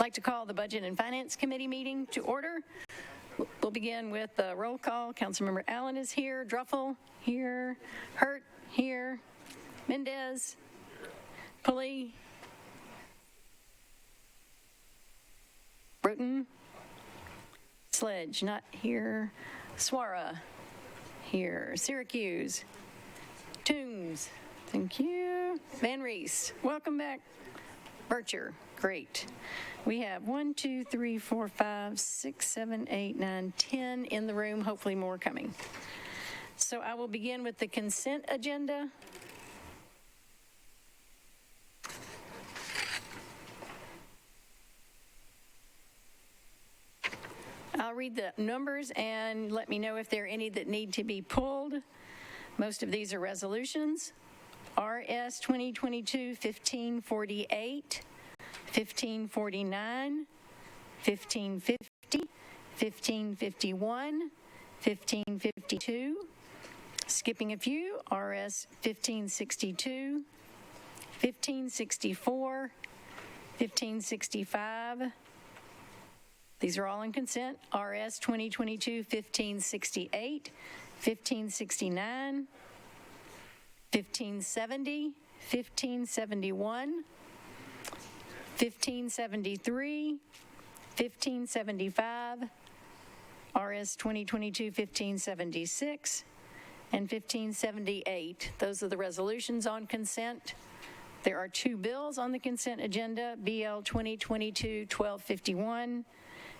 like to call the Budget and Finance Committee meeting to order. We'll begin with the roll call. Councilmember Allen is here, Druffel here, Hurt here, Mendez, Pulley, Bruton, Sledge not here, Swara here, Syracuse, Toombs, thank you, Van Reese, welcome back, Bircher, great. We have 1, 2, 3, 4, 5, 6, 7, 8, 9, 10 in the room, hopefully more coming. So I will begin with the consent agenda. I'll read the numbers and let me know if there are any that need to be pulled. Most of these are resolutions. RS 2022-1548, 1549, 1550, 1551, 1552. Skipping a few, RS 1562, 1564, 1565. These are all in consent. RS 2022-1568, 1569, 1570, 1571, 1573, 1575, RS 2022-1576, and 1578. Those are the resolutions on consent. There are 2 bills on the consent agenda, BL 2022-1251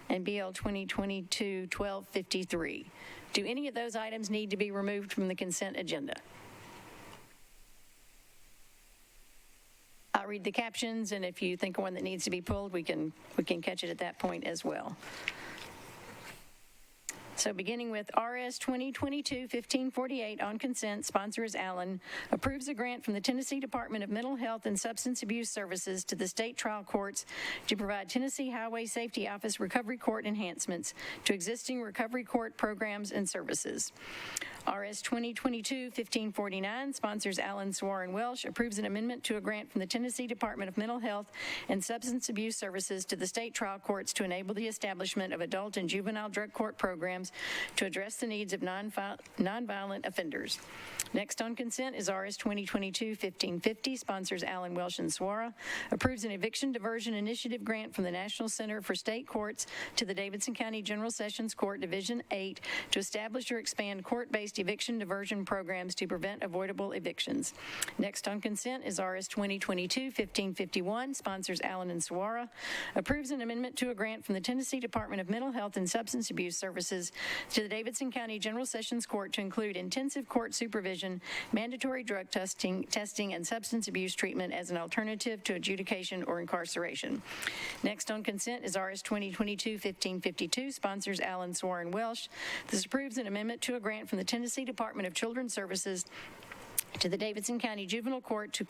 and BL 2022-1253. Do any of those items need to be removed from the consent agenda? I'll read the captions, and if you think of one that needs to be pulled, we can catch it at that point as well. So beginning with RS 2022-1548 on consent, sponsor is Allen, approves a grant from the Tennessee Department of Mental Health and Substance Abuse Services to the state trial courts to provide Tennessee Highway Safety Office recovery court enhancements to existing recovery court programs and services. RS 2022-1549, sponsors Allen, Swar, and Welsh, approves an amendment to a grant from the Tennessee Department of Mental Health and Substance Abuse Services to the state trial courts to enable the establishment of adult and juvenile drug court programs to address the needs of nonviolent offenders. Next on consent is RS 2022-1550, sponsors Allen, Welsh, and Swara, approves an eviction diversion initiative grant from the National Center for State Courts to the Davidson County General Sessions Court Division 8 to establish or expand court-based eviction diversion programs to prevent avoidable evictions. Next on consent is RS 2022-1551, sponsors Allen and Swara, approves an amendment to a grant from the Tennessee Department of Mental Health and Substance Abuse Services to the Davidson County General Sessions Court to include intensive court supervision, mandatory drug testing, and substance abuse treatment as an alternative to adjudication or incarceration. Next on consent is RS 2022-1552, sponsors Allen, Swar, and Welsh. This approves an amendment to a grant from the Tennessee Department of Children's Services to the Davidson County Juvenile Court to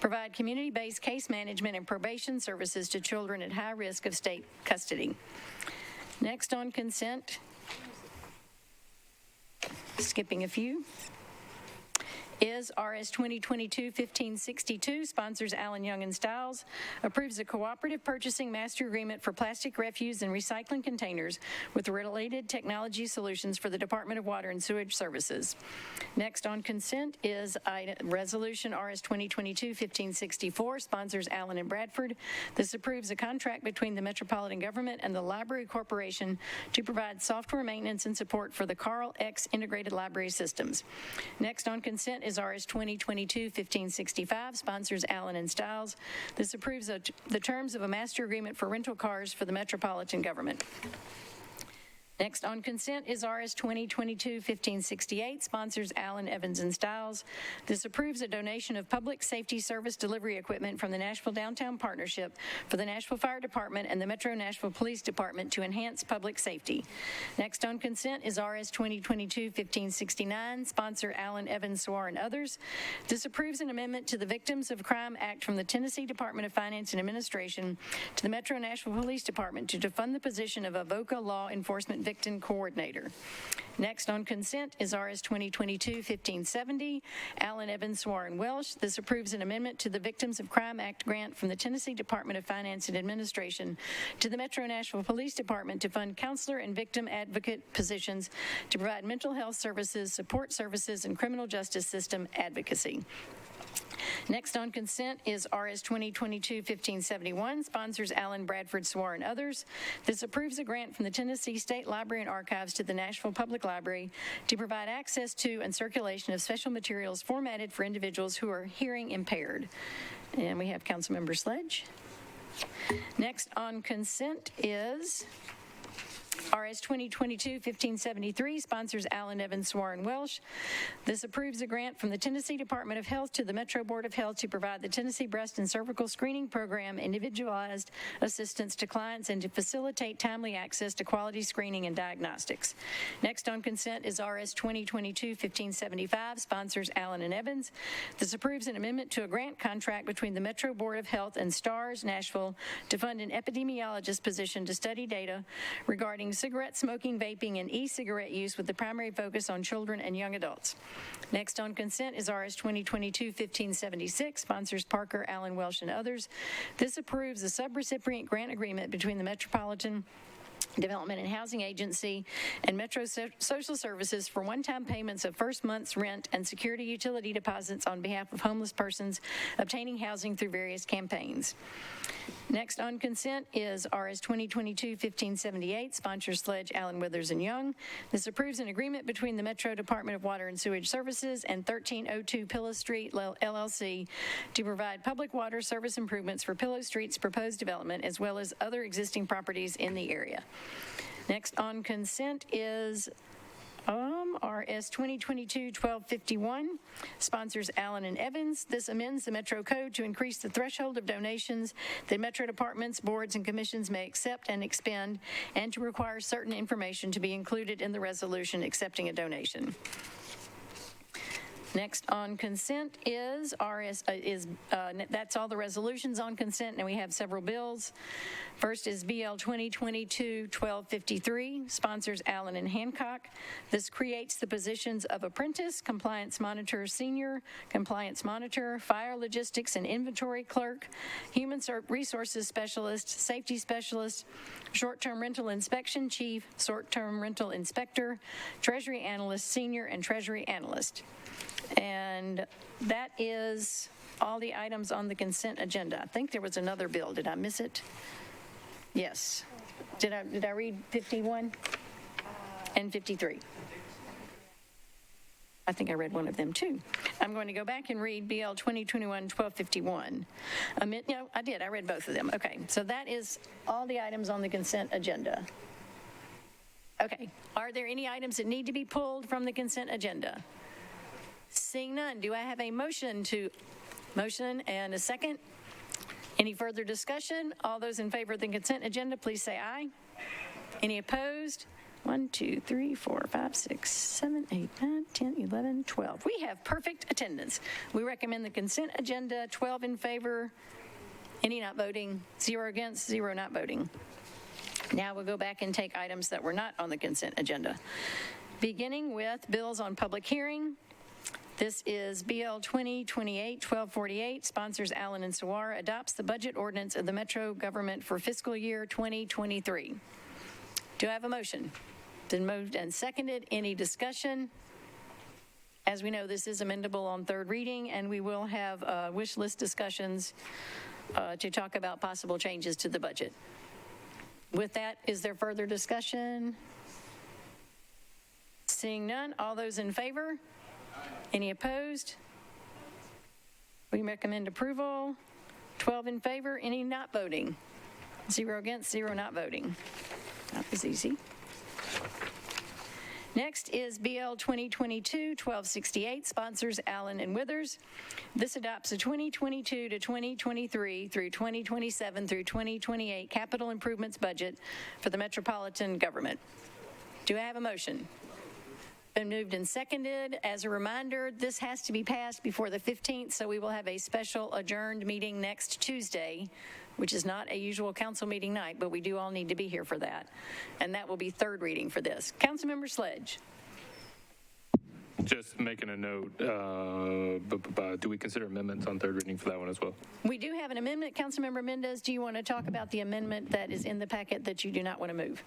provide community-based case management and probation services to children at high risk of state custody. Next on consent, skipping a few, is RS 2022-1562, sponsors Allen, Young, and Stiles, approves a cooperative purchasing master agreement for plastic refuse and recycling containers with related technology solutions for the Department of Water and Sewage Services. Next on consent is resolution RS 2022-1564, sponsors Allen and Bradford. This approves a contract between the Metropolitan Government and the Library Corporation to provide software maintenance and support for the Carl X Integrated Library Systems. Next on consent is RS 2022-1565, sponsors Allen and Stiles. This approves the terms of a master agreement for rental cars for the Metropolitan Government. Next on consent is RS 2022-1568, sponsors Allen, Evans, and Stiles. This approves a donation of public safety service delivery equipment from the Nashville Downtown Partnership for the Nashville Fire Department and the Metro Nashville Police Department to enhance public safety. Next on consent is RS 2022-1569, sponsor Allen, Evans, Swar, and others. This approves an amendment to the Victims of Crime Act from the Tennessee Department of Finance and Administration to the Metro Nashville Police Department to defund the position of Avoca Law Enforcement Victim Coordinator. Next on consent is RS 2022-1570, Allen Evans Warren Welsh. This approves an amendment to the Victims of Crime Act grant from the Tennessee Department of Finance and Administration to the Metro Nashville Police Department to fund counselor and victim advocate positions to provide mental health services, support services, and criminal justice system advocacy. Next on consent is RS 2022-1571, sponsors Allen Bradford Swar and others. This approves a grant from the Tennessee State Library and Archives to the Nashville Public Library to provide access to and circulation of special materials formatted for individuals who are hearing impaired. And we have Councilmember Sledge. Next on consent is RS 2022-1573, sponsors Allen Evans Warren Welsh. This approves a grant from the Tennessee Department of Health to the Metro Board of Health to provide the Tennessee Breast and Cervical Screening Program individualized assistance to clients and to facilitate timely access to quality screening and diagnostics. Next on consent is RS 2022-1575, sponsors Allen and Evans. This approves an amendment to a grant contract between the Metro Board of Health and STARS Nashville to fund an epidemiologist position to study data regarding cigarette smoking, vaping, and e-cigarette use with the primary focus on children and young adults. Next on consent is RS 2022-1576, sponsors Parker, Allen, Welsh, and others. This approves a subrecipient grant agreement between the Metropolitan Development and Housing Agency and Metro Social Services for one-time payments of first month's rent and security utility deposits on behalf of homeless persons obtaining housing through various campaigns. Next on consent is RS 2022-1578, sponsors Sledge, Allen, Withers, and Young. This approves an agreement between the Metro Department of Water and Sewage Services and 1302 Pillow Street LLC to provide public water service improvements for Pillow Street's proposed development as well as other existing properties in the area. Next on consent is RS 2022-1251, sponsors Allen and Evans. This amends the Metro Code to increase the threshold of donations that Metro departments, boards, and commissions may accept and expend, and to require certain information to be included in the resolution accepting a donation. Next on consent is that's all the resolutions on consent, and we have several bills. First is BL 2022-1253, sponsors Allen and Hancock. This creates the positions of apprentice, compliance monitor senior, compliance monitor, fire logistics and inventory clerk, human resources specialist, safety specialist, short-term rental inspection chief, short-term rental inspector, treasury analyst senior, and treasury analyst. And that is all the items on the consent agenda. I think there was another bill. Did I miss it? Yes. Did I read 51 and 53? I think I read one of them too. I'm going to go back and read BL 2021-1251. No, I did. I read both of them. Okay. So that is all the items on the consent agenda. Okay. Are there any items that need to be pulled from the consent agenda? Seeing none, do I have a motion and a second? Any further discussion? All those in favor of the consent agenda, please say aye. Any opposed? 1, 2, 3, 4, 5, 6, 7, 8, 9, 10, 11, 12. We have perfect attendance. We recommend the consent agenda, 12 in favor, any not voting, 0 against, 0 not voting. Now we'll go back and take items that were not on the consent agenda. Beginning with bills on public hearing. This is BL 2028-1248, sponsors Allen and Sawara, adopts the budget ordinance of the Metro government for fiscal year 2023. Do I have a motion? Been moved and seconded. Any discussion? As we know, this is amendable on third reading, and we will have wish list discussions to talk about possible changes to the budget. With that, is there further discussion? Seeing none, all those in favor? Any opposed? We recommend approval. 12 in favor. Any not voting? 0 against, 0 not voting. That was easy. Next is BL 2022-1268, sponsors Allen and Withers. This adopts the 2022 to 2023 through 2027 through 2028 capital improvements budget for the Metropolitan government. Do I have a motion? Been moved and seconded. As a reminder, this has to be passed before the 15th, so we will have a special adjourned meeting next Tuesday which is not a usual council meeting night, but we do all need to be here for that. And that will be third reading for this. Councilmember Sledge. Just making a note, do we consider amendments on third reading for that one as well? We do have an amendment. Councilmember Mendez, do you want to talk about the amendment that is in the packet that you do not want to move?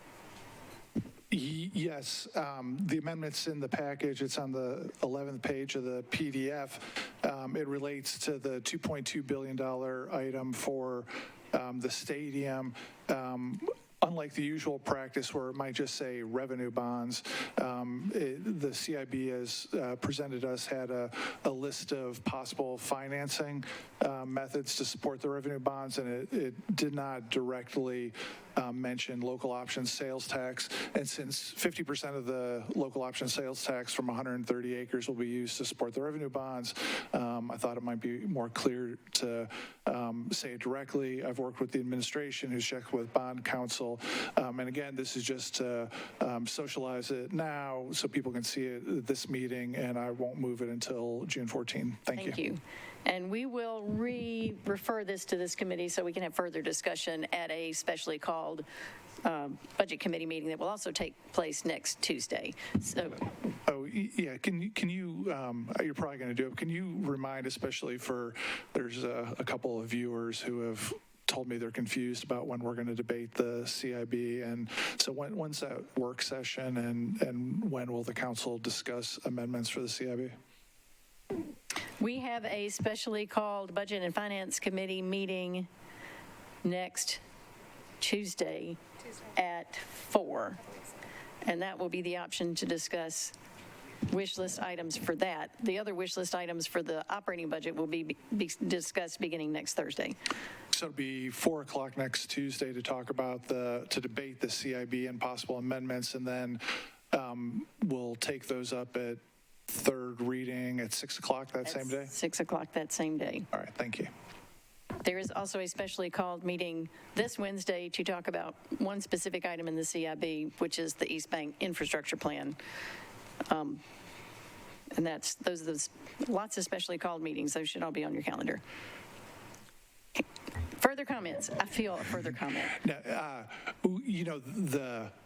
Yes, the amendment's in the package. It's on the 11th page of the PDF. It relates to the $2.2 billion item for the stadium. Unlike the usual practice where it might just say revenue bonds, the CIB has presented us had a list of possible financing methods to support the revenue bonds, and it did not directly mention local option sales tax. And since 50% of the local option sales tax from 130 acres will be used to support the revenue bonds, I thought it might be more clear to say it directly. I've worked with the administration who's checked with bond counsel. And again, this is just to socialize it now so people can see it at this meeting, and I won't move it until June 14. Thank you. And we will refer this to this committee so we can have further discussion at a specially called budget committee meeting that will also take place next Tuesday. So. Oh, yeah. Can you, you're probably going to do it. Can you remind, especially for, there's a couple of viewers who have told me they're confused about when we're going to debate the CIB. And so when's that work session, and when will the council discuss amendments for the CIB? We have a specially called Budget and Finance Committee meeting next Tuesday at 4. And that will be the option to discuss wish list items for that. The other wish list items for the operating budget will be discussed beginning next Thursday. So it'll be 4 o'clock next Tuesday to talk about to debate the CIB and possible amendments, and then we'll take those up at third reading at 6 o'clock that same day? 6 o'clock that same day. All right, thank you. There is also a specially called meeting this Wednesday to talk about one specific item in the CIB, which is the East Bank infrastructure plan. And those are lots of specially called meetings. Those should all be on your calendar. Further comments? I feel a further comment. Now,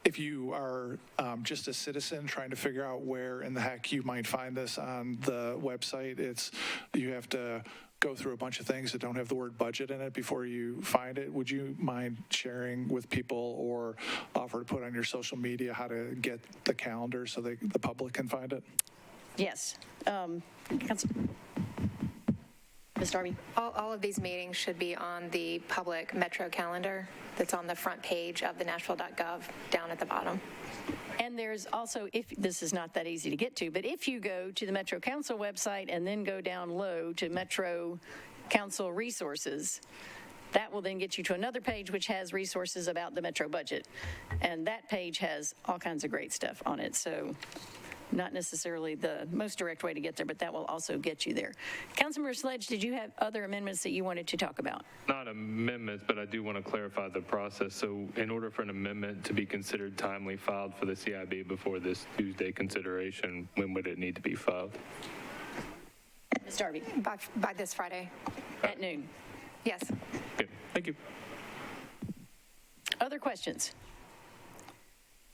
if you are just a citizen trying to figure out where in the heck you might find this on the website, you have to go through a bunch of things that don't have the word budget in it before you find it. Would you mind sharing with people or offer to put on your social media how to get the calendar so the public can find it? Yes. Ms. Darby? All of these meetings should be on the public Metro calendar that's on the front page of the Nashville.gov down at the bottom. And there's also, if this is not that easy to get to, but if you go to the Metro Council website and then go down low to Metro Council resources, that will then get you to another page which has resources about the Metro budget. And that page has all kinds of great stuff on it. So not necessarily the most direct way to get there, but that will also get you there. Councilmember Sledge, did you have other amendments that you wanted to talk about? Not amendments, but I do want to clarify the process. So in order for an amendment to be considered timely filed for the CIB before this Tuesday consideration, when would it need to be filed? Ms. Darby? By this Friday. At noon. Yes. Okay, thank you. Other questions?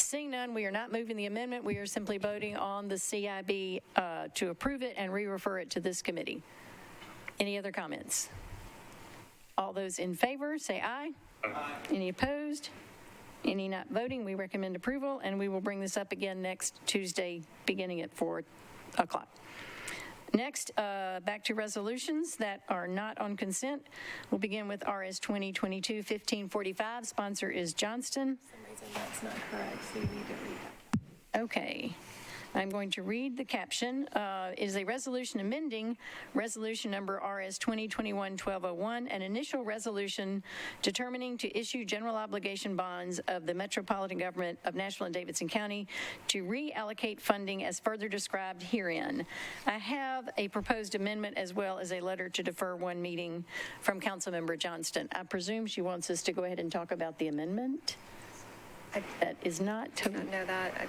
Seeing none, we are not moving the amendment. We are simply voting on the CIB to approve it and re-refer it to this committee. Any other comments? All those in favor, say aye. Aye. Any opposed? Any not voting? We recommend approval, and we will bring this up again next Tuesday, beginning at 4 o'clock. Next, back to resolutions that are not on consent. We'll begin with RS 2022-1545. Sponsor is Johnston. For some reason that's not correct, so you need to read that. Okay. I'm going to read the caption. Is a resolution amending resolution number RS 2021-1201, an initial resolution determining to issue general obligation bonds of the Metropolitan Government of Nashville and Davidson County to reallocate funding as further described herein. I have a proposed amendment as well as a letter to defer one meeting from Councilmember Johnston. I presume she wants us to go ahead and talk about the amendment. That is not. I don't know that.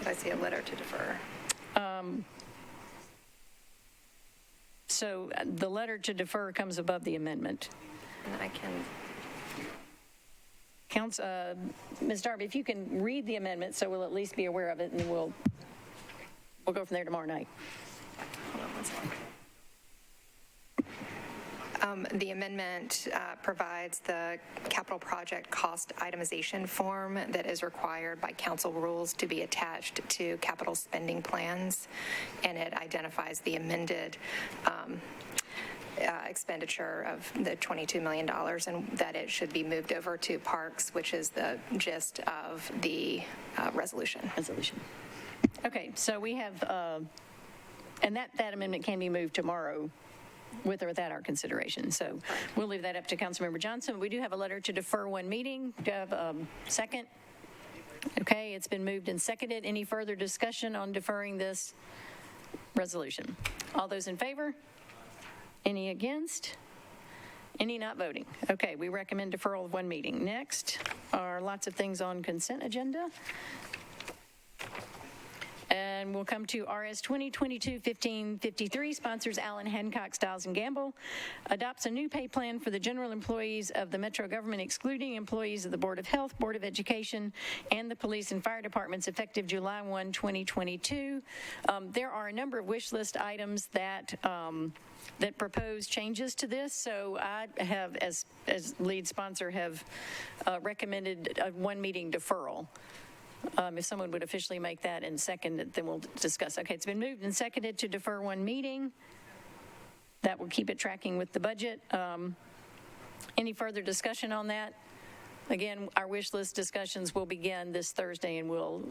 I see a letter to defer. So the letter to defer comes above the amendment. And I can Ms. Darby, if you can read the amendment, so we'll at least be aware of it, and then we'll go from there tomorrow night. Hold on one second. The amendment provides the capital project cost itemization form that is required by council rules to be attached to capital spending plans, and it identifies the amended expenditure of the $22 million, and that it should be moved over to parks, which is the gist of the resolution. Okay, so we have, and that amendment can be moved tomorrow with or without our consideration. So we'll leave that up to Councilmember Johnson. We do have a letter to defer one meeting. Do you have a second? Okay, it's been moved and seconded. Any further discussion on deferring this resolution? All those in favor? Any against? Any not voting? Okay, we recommend deferral of one meeting. Next are lots of things on consent agenda. And we'll come to RS 2022-1553, sponsors Allen, Hancock, Stiles, and Gamble, adopts a new pay plan for the general employees of the Metro government, excluding employees of the Board of Health, Board of Education, and the police and fire departments, effective July 1, 2022. There are a number of wish list items that propose changes to this. So I have, as lead sponsor, have recommended a one meeting deferral. If someone would officially make that and second it, then we'll discuss. Okay, it's been moved and seconded to defer one meeting. That will keep it tracking with the budget. Any further discussion on that? Again, our wish list discussions will begin this Thursday, and we'll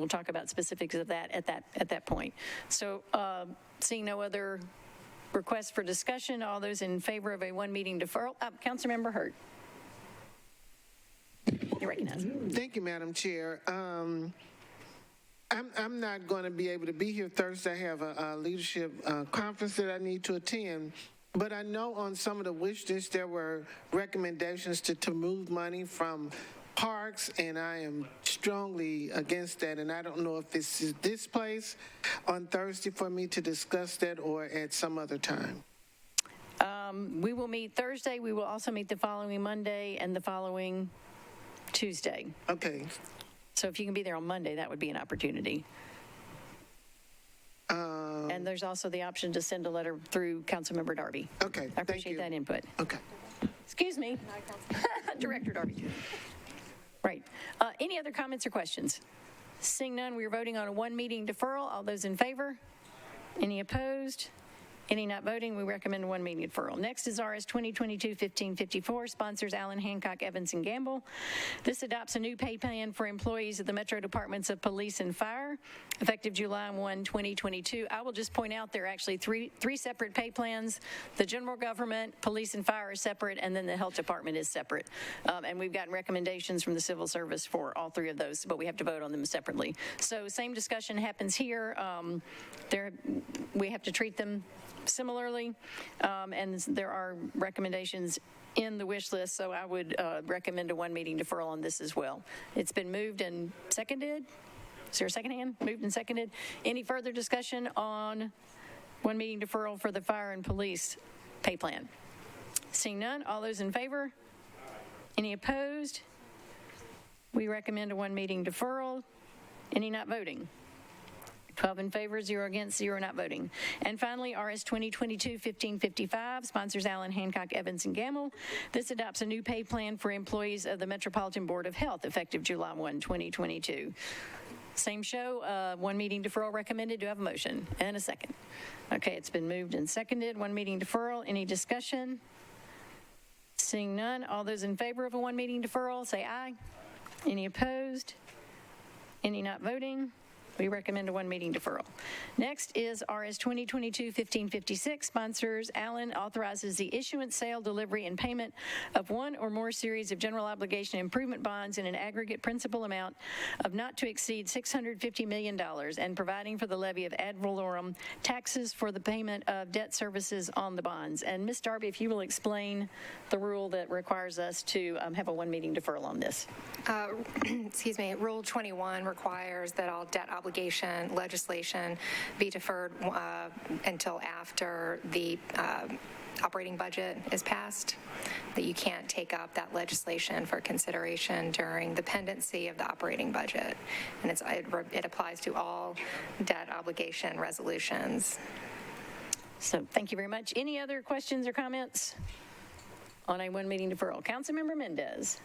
talk about specifics of that at that point. So, seeing no other requests for discussion, all those in favor of a one meeting deferral, Councilmember Hurt. You're recognized. Thank you, Madam Chair. I'm not going to be able to be here Thursday. I have a leadership conference that I need to attend. But I know on some of the wish lists there were recommendations to move money from parks, and I am strongly against that. And I don't know if this is this place on Thursday for me to discuss that or at some other time. We will meet Thursday. We will also meet the following Monday and the following Tuesday. Okay. So if you can be there on Monday, that would be an opportunity. And there's also the option to send a letter through Councilmember Darby. Okay. I appreciate that input. Okay. Excuse me. Director Darby. Right. Any other comments or questions? Seeing none, we are voting on a one meeting deferral. All those in favor? Any opposed? Any not voting? We recommend one meeting deferral. Next is RS 2022-1554, sponsors Allen, Hancock, Evans, and Gamble. This adopts a new pay plan for employees of the Metro Departments of Police and Fire, effective July 1, 2022. I will just point out there are actually three separate pay plans. The general government, police and fire are separate, and then the health department is separate. And we've gotten recommendations from the civil service for all three of those, but we have to vote on them separately. So same discussion happens here. We have to treat them similarly, and there are recommendations in the wish list, so I would recommend a one meeting deferral on this as well. It's been moved and seconded. Is there a second hand? Moved and seconded. Any further discussion on one meeting deferral for the fire and police pay plan? Seeing none, all those in favor? Any opposed? We recommend a one meeting deferral. Any not voting? 12 in favor, 0 against, 0 not voting. And finally, RS 2022-1555, sponsors Allen, Hancock, Evans, and Gamble. This adopts a new pay plan for employees of the Metropolitan Board of Health, effective July 1, 2022. Same show, one meeting deferral recommended. Do I have a motion? And a second. Okay, it's been moved and seconded. One meeting deferral. Any discussion? Seeing none, all those in favor of a one meeting deferral, say aye. Any opposed? Any not voting? We recommend a one meeting deferral. Next is RS 2022-1556, sponsors Allen, authorizes the issuance, sale, delivery, and payment of one or more series of general obligation improvement bonds in an aggregate principal amount of not to exceed $650 million and providing for the levy of ad valorem taxes for the payment of debt services on the bonds. And Ms. Darby, if you will explain the rule that requires us to have a one meeting deferral on this. Excuse me, Rule 21 requires that all debt obligation legislation be deferred until after the operating budget is passed, that you can't take up that legislation for consideration during the pendency of the operating budget. And it applies to all debt obligation resolutions. So thank you very much. Any other questions or comments on a one-meeting deferral? Councilmember Mendez.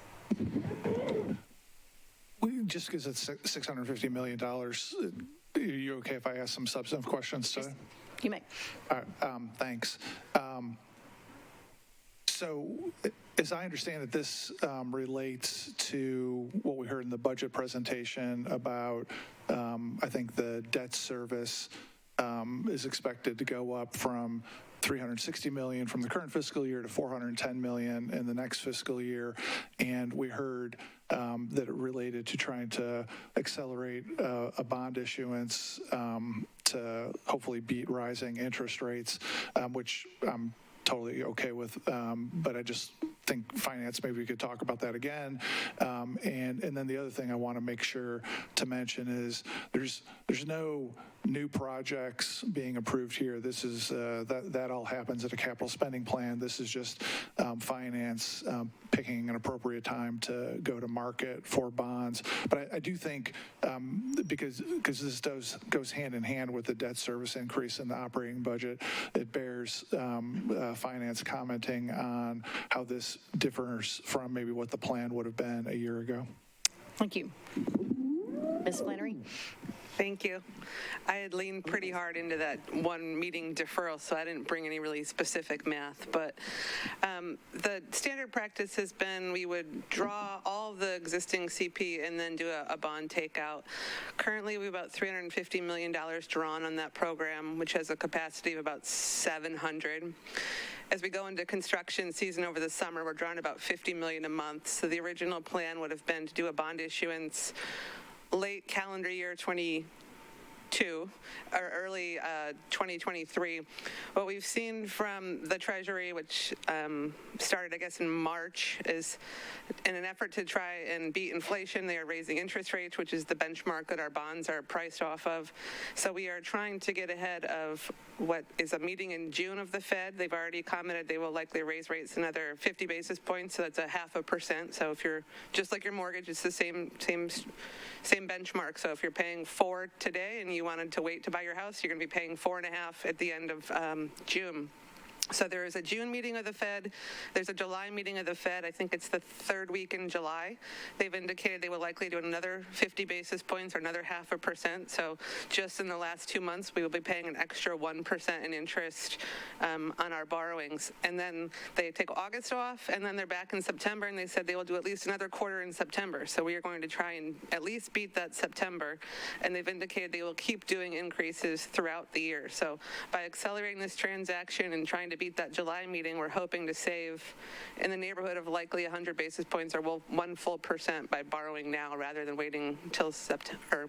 Just because it's $650 million, are you okay if I ask some substantive questions today? You may. All right, thanks. So as I understand it, this relates to what we heard in the budget presentation about, I think the debt service is expected to go up from $360 million from the current fiscal year to $410 million in the next fiscal year. And we heard that it related to trying to accelerate a bond issuance to hopefully beat rising interest rates, which I'm totally okay with, but I just think finance, maybe we could talk about that again. And then the other thing I want to make sure to mention is there's no new projects being approved here. This is that all happens at a capital spending plan. This is just finance picking an appropriate time to go to market for bonds. But I do think because this goes hand in hand with the debt service increase in the operating budget, it bears finance commenting on how this differs from maybe what the plan would have been a year ago. Thank you. Ms. Flannery? Thank you. I had leaned pretty hard into that one meeting deferral, so I didn't bring any really specific math. But the standard practice has been we would draw all the existing CP and then do a bond takeout. Currently, we have about $350 million drawn on that program, which has a capacity of about 700. As we go into construction season over the summer, we're drawing about $50 million a month. So the original plan would have been to do a bond issuance late calendar year 22 or early 2023. What we've seen from the Treasury, which started, I guess, in March, is in an effort to try and beat inflation, they are raising interest rates, which is the benchmark that our bonds are priced off of. So we are trying to get ahead of what is a meeting in June of the Fed. They've already commented they will likely raise rates another 50 basis points, so that's 0.5%. So if you're, just like your mortgage, it's the same benchmark. So if you're paying 4 today and you wanted to wait to buy your house, you're going to be paying 4.5 at the end of June. So there is a June meeting of the Fed. There's a July meeting of the Fed. I think it's the third week in July. They've indicated they will likely do another 50 basis points or another 0.5%. So just in the last 2 months, we will be paying an extra 1% in interest on our borrowings. And then they take August off, and then they're back in September, and they said they will do at least another quarter in September. So we are going to try and at least beat that September. And they've indicated they will keep doing increases throughout the year. So by accelerating this transaction and trying to beat that July meeting, we're hoping to save in the neighborhood of likely 100 basis points or 1 full percent by borrowing now rather than waiting until September,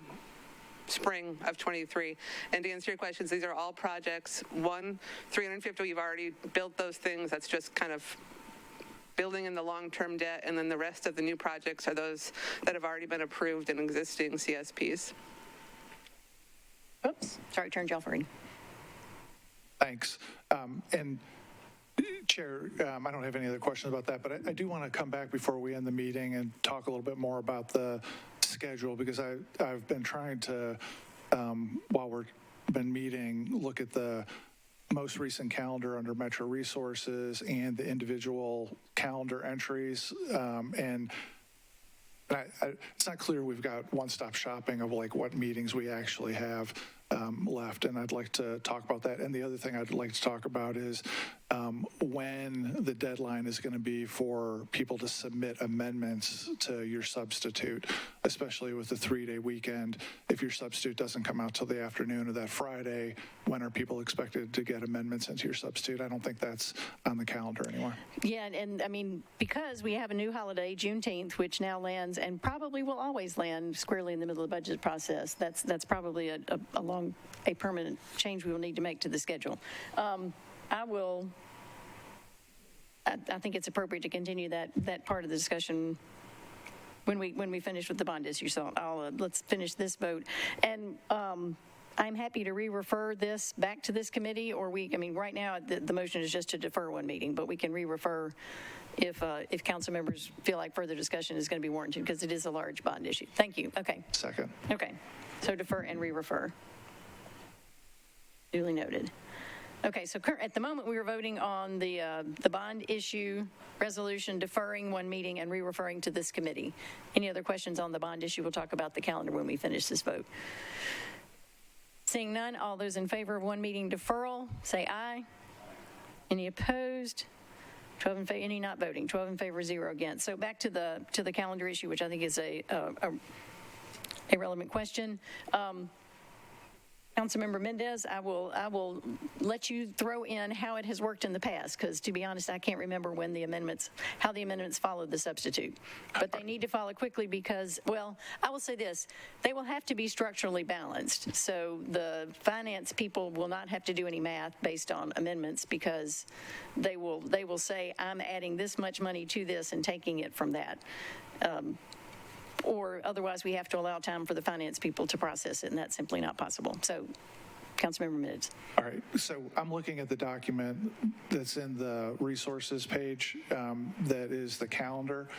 spring of 23. And to answer your questions, these are all projects. 350, we've already built those things. That's just kind of building in the long-term debt, and then the rest of the new projects are those that have already been approved in existing CSPs. Oops, sorry, turned you off already. Thanks. And Chair, I don't have any other questions about that, but I do want to come back before we end the meeting and talk a little bit more about the schedule, because I've been trying to, while we've been meeting, look at the most recent calendar under Metro Resources and the individual calendar entries, and it's not clear we've got one-stop shopping of like what meetings we actually have left, and I'd like to talk about that. And the other thing I'd like to talk about is when the deadline is going to be for people to submit amendments to your substitute, especially with the 3-day weekend. If your substitute doesn't come out till the afternoon of that Friday, when are people expected to get amendments into your substitute? I don't think that's on the calendar anymore. Yeah, and I mean, because we have a new holiday, Juneteenth, which now lands and probably will always land squarely in the middle of the budget process. That's probably a permanent change we will need to make to the schedule. I think it's appropriate to continue that part of the discussion when we finish with the bond issue. So let's finish this vote. And I'm happy to re-refer this back to this committee, or right now, the motion is just to defer one meeting, but we can re-refer if council members feel like further discussion is going to be warranted, because it is a large bond issue. Thank you. Okay. Second. Okay. So defer and re-refer. Duly noted. Okay, so at the moment, we were voting on the bond issue resolution, deferring one meeting and re-referring to this committee. Any other questions on the bond issue? We'll talk about the calendar when we finish this vote. Seeing none, all those in favor of one meeting deferral, say aye. Any opposed? 12 in favor, any not voting, 12 in favor, 0 against. So back to the calendar issue, which I think is a relevant question. Councilmember Mendez, I will let you throw in how it has worked in the past, because to be honest, I can't remember how the amendments followed the substitute. But they need to follow quickly because, well, I will say this, they will have to be structurally balanced. So the finance people will not have to do any math based on amendments, because they will say, I'm adding this much money to this and taking it from that. Or otherwise, we have to allow time for the finance people to process it, and that's simply not possible. So, Councilmember Minutes. All right, so I'm looking at the document that's in the resources page that is the calendar.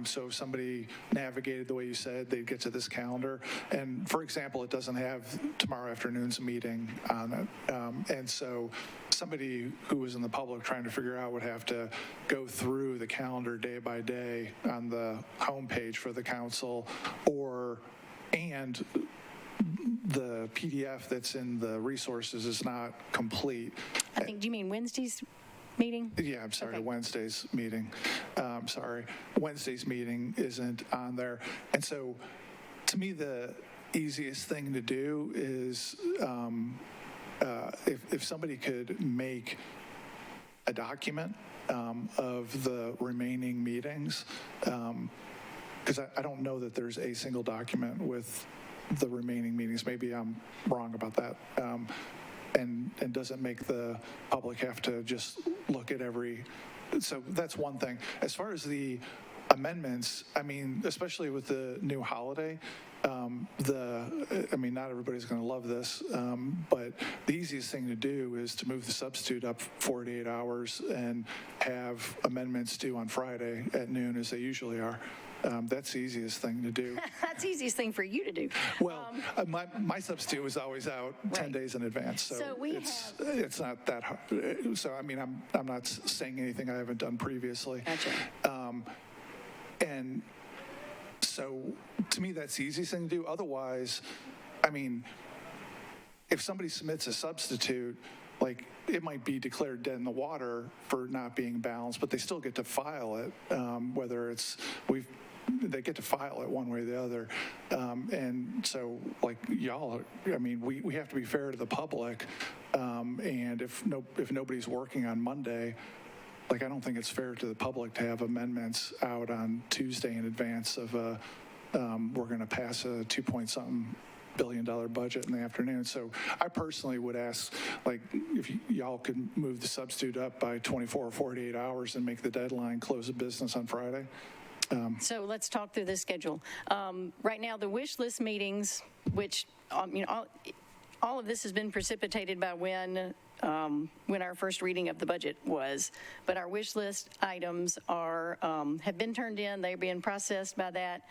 So if somebody navigated the way you said, they'd get to this calendar. And for example, it doesn't have tomorrow afternoon's meeting on it. And so somebody who was in the public trying to figure out would have to go through the calendar day by day on the homepage for the council, and the PDF that's in the resources is not complete. I think, do you mean Wednesday's meeting? Yeah, I'm sorry, Okay. Wednesday's meeting. Wednesday's meeting isn't on there. And so to me, the easiest thing to do is if somebody could make a document of the remaining meetings, because I don't know that there's a single document with the remaining meetings. Maybe I'm wrong about that. And doesn't make the public have to just look at so that's one thing. As far as the amendments, especially with the new holiday, not everybody's going to love this, but the easiest thing to do is to move the substitute up 48 hours and have amendments due on Friday at noon, as they usually are. That's the easiest thing to do. That's the easiest thing for you to do. Well, my substitute was always out 10 days in advance, so it's not that hard. So I'm not saying anything I haven't done previously. Gotcha. And so to me, that's the easiest thing to do. Otherwise, if somebody submits a substitute, it might be declared dead in the water for not being balanced, but they still get to file it, they get to file it one way or the other. And so, y'all, we have to be fair to the public. And if nobody's working on Monday, I don't think it's fair to the public to have amendments out on Tuesday in advance of we're going to pass a $2-point-something billion budget in the afternoon. So I personally would ask, if y'all could move the substitute up by 24 or 48 hours and make the deadline close of business on Friday. So let's talk through this schedule. Right now, the wish list meetings, which, all of this has been precipitated by when our first reading of the budget was. But our wish list items have been turned in. They're being processed by that.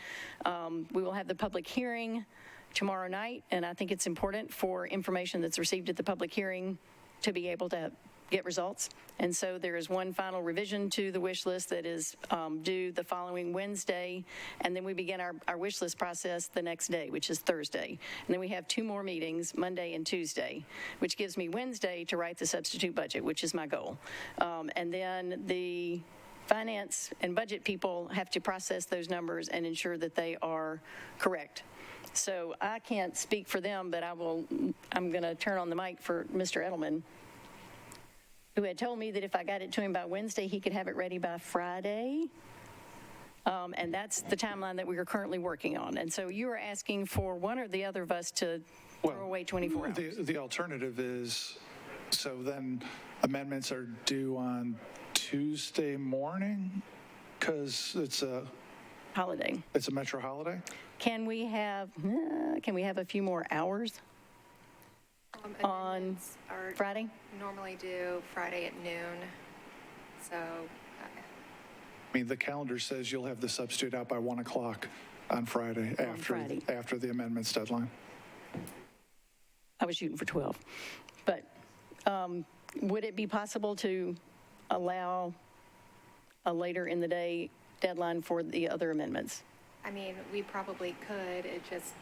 We will have the public hearing tomorrow night, and I think it's important for information that's received at the public hearing to be able to get results. And so there is one final revision to the wish list that is due the following Wednesday, and then we begin our wish list process the next day, which is Thursday. And then we have 2 more meetings, Monday and Tuesday, which gives me Wednesday to write the substitute budget, which is my goal. And then the finance and budget people have to process those numbers and ensure that they are correct. So I can't speak for them, but I'm going to turn on the mic for Mr. Edelman, who had told me that if I got it to him by Wednesday, he could have it ready by Friday. And that's the timeline that we are currently working on. And so you are asking for one or the other of us to throw away 24 hours. The alternative is, so then amendments are due on Tuesday morning because it's a holiday. It's a metro holiday? Can we have a few more hours? on Amendments are Friday? normally due Friday at noon, so I mean, the calendar says you'll have the substitute out by 1 o'clock on Friday Friday. after the amendments deadline. I was shooting for 12. But would it be possible to allow a later in the day deadline for the other amendments? I mean, we probably could, it just,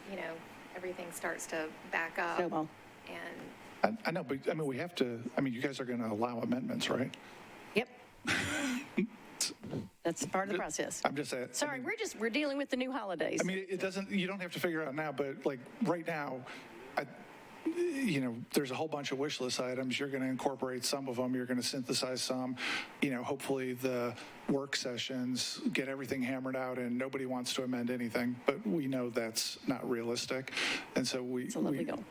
everything starts to back up. Snowball. And I know, but I mean, we have to, I mean, you guys are going to allow amendments, right? Yep. That's part of the process. I'm just saying. Sorry, we're dealing with the new holidays. I mean, it doesn't, you don't have to figure it out now, but like right now, there's a whole bunch of wish list items. You're going to incorporate some of them. You're going to synthesize some. Hopefully the work sessions get everything hammered out and nobody wants to amend anything. But we know that's not realistic. And so It's a lovely goal.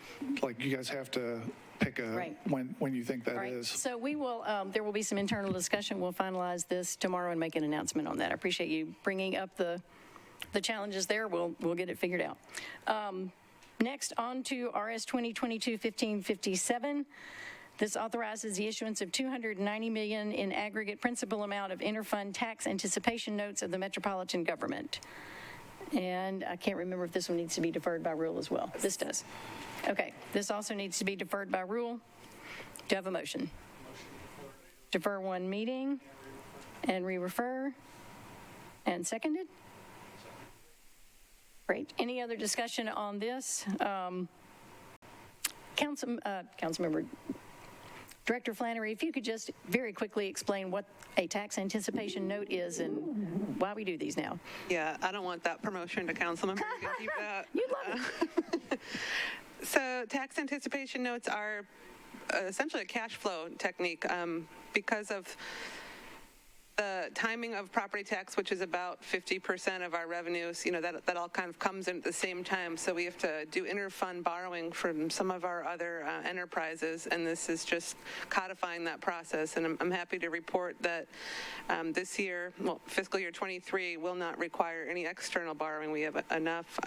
you guys have to pick Right. when you think that Right. is. So we will, there will be some internal discussion. We'll finalize this tomorrow and make an announcement on that. I appreciate you bringing up the challenges there. We'll get it figured out. Next, on to RS 2022-1557. This authorizes the issuance of $290 million in aggregate principal amount of interfund tax anticipation notes of the Metropolitan government. And I can't remember if this one needs to be deferred by rule as well. This does. Okay, this also needs to be deferred by rule. Do I have a motion? Defer one meeting and re-refer. And seconded? Great. Any other discussion on this? Councilmember Director Flannery, if you could just very quickly explain what a tax anticipation note is and why we do these now. Yeah, I don't want that promotion to council member. You can keep that. You'd love it. So tax anticipation notes are essentially a cash flow technique because of the timing of property tax, which is about 50% of our revenues, that all kind of comes in at the same time. So we have to do interfund borrowing from some of our other enterprises, and this is just codifying that process. And I'm happy to report that this year, fiscal year 23, will not require any external borrowing. We have enough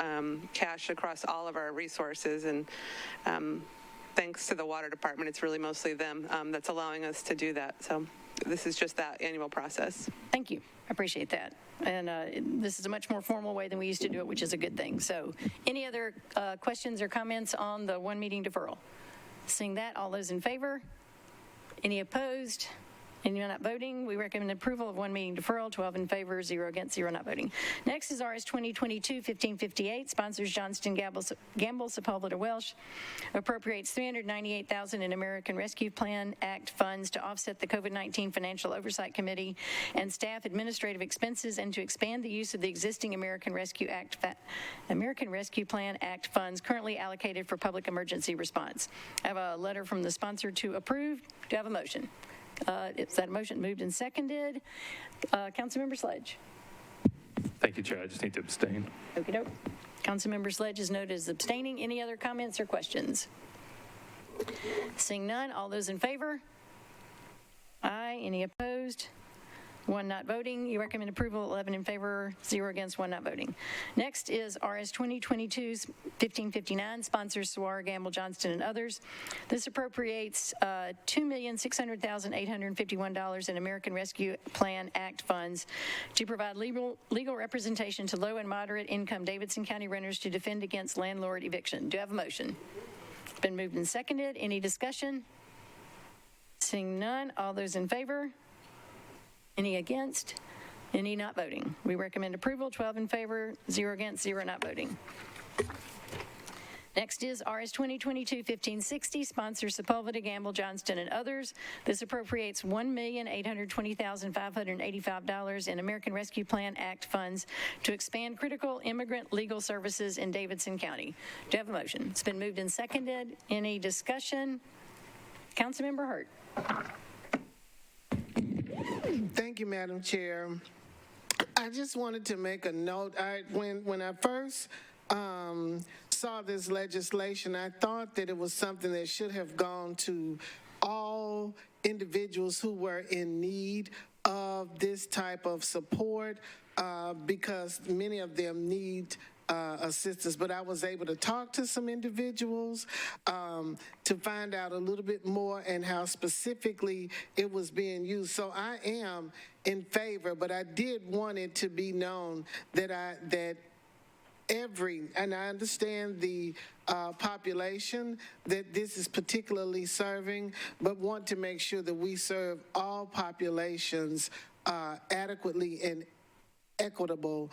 cash across all of our resources, and thanks to the water department, it's really mostly them that's allowing us to do that. So this is just that annual process. Thank you. I appreciate that. And this is a much more formal way than we used to do it, which is a good thing. So any other questions or comments on the one meeting deferral? Seeing that, all those in favor? Any opposed? Any not voting? We recommend approval of one meeting deferral, 12 in favor, 0 against, 0 not voting. Next is RS 2022-1558, sponsors Johnston, Gamble, Sepulveda, Welsh, appropriates $398,000 in American Rescue Plan Act funds to offset the COVID-19 Financial Oversight Committee and staff administrative expenses and to expand the use of the existing American Rescue Plan Act funds currently allocated for public emergency response. I have a letter from the sponsor to approve. Do I have a motion? Is that motion moved and seconded? Councilmember Sledge. Thank you, Chair. I just need to abstain. Okey-doke. Councilmember Sledge is noted as abstaining. Any other comments or questions? Seeing none, all those in favor? Aye. Any opposed? One not voting. You recommend approval, 11 in favor, 0 against, 1 not voting. Next is RS 2022-1559, sponsors Saguaro, Gamble, Johnston, and others. This appropriates $2,600,851 in American Rescue Plan Act funds to provide legal representation to low and moderate income Davidson County renters to defend against landlord eviction. Do I have a motion? It's been moved and seconded. Any discussion? Seeing none, all those in favor? Any against? Any not voting? We recommend approval, 12 in favor, 0 against, 0 not voting. Next is RS 2022-1560, sponsors Sepulveda, Gamble, Johnston, and others. This appropriates $1,820,585 in American Rescue Plan Act funds to expand critical immigrant legal services in Davidson County. Do I have a motion? It's been moved and seconded. Any discussion? Councilmember Hurt. Thank you, Madam Chair. I just wanted to make a note. When I first saw this legislation, I thought that it was something that should have gone to all individuals who were in need of this type of support because many of them need assistance, but I was able to talk to some individuals to find out a little bit more and how specifically it was being used. So I am in favor, but I did want it to be known that and I understand the population that this is particularly serving, but want to make sure that we serve all populations adequately and equitable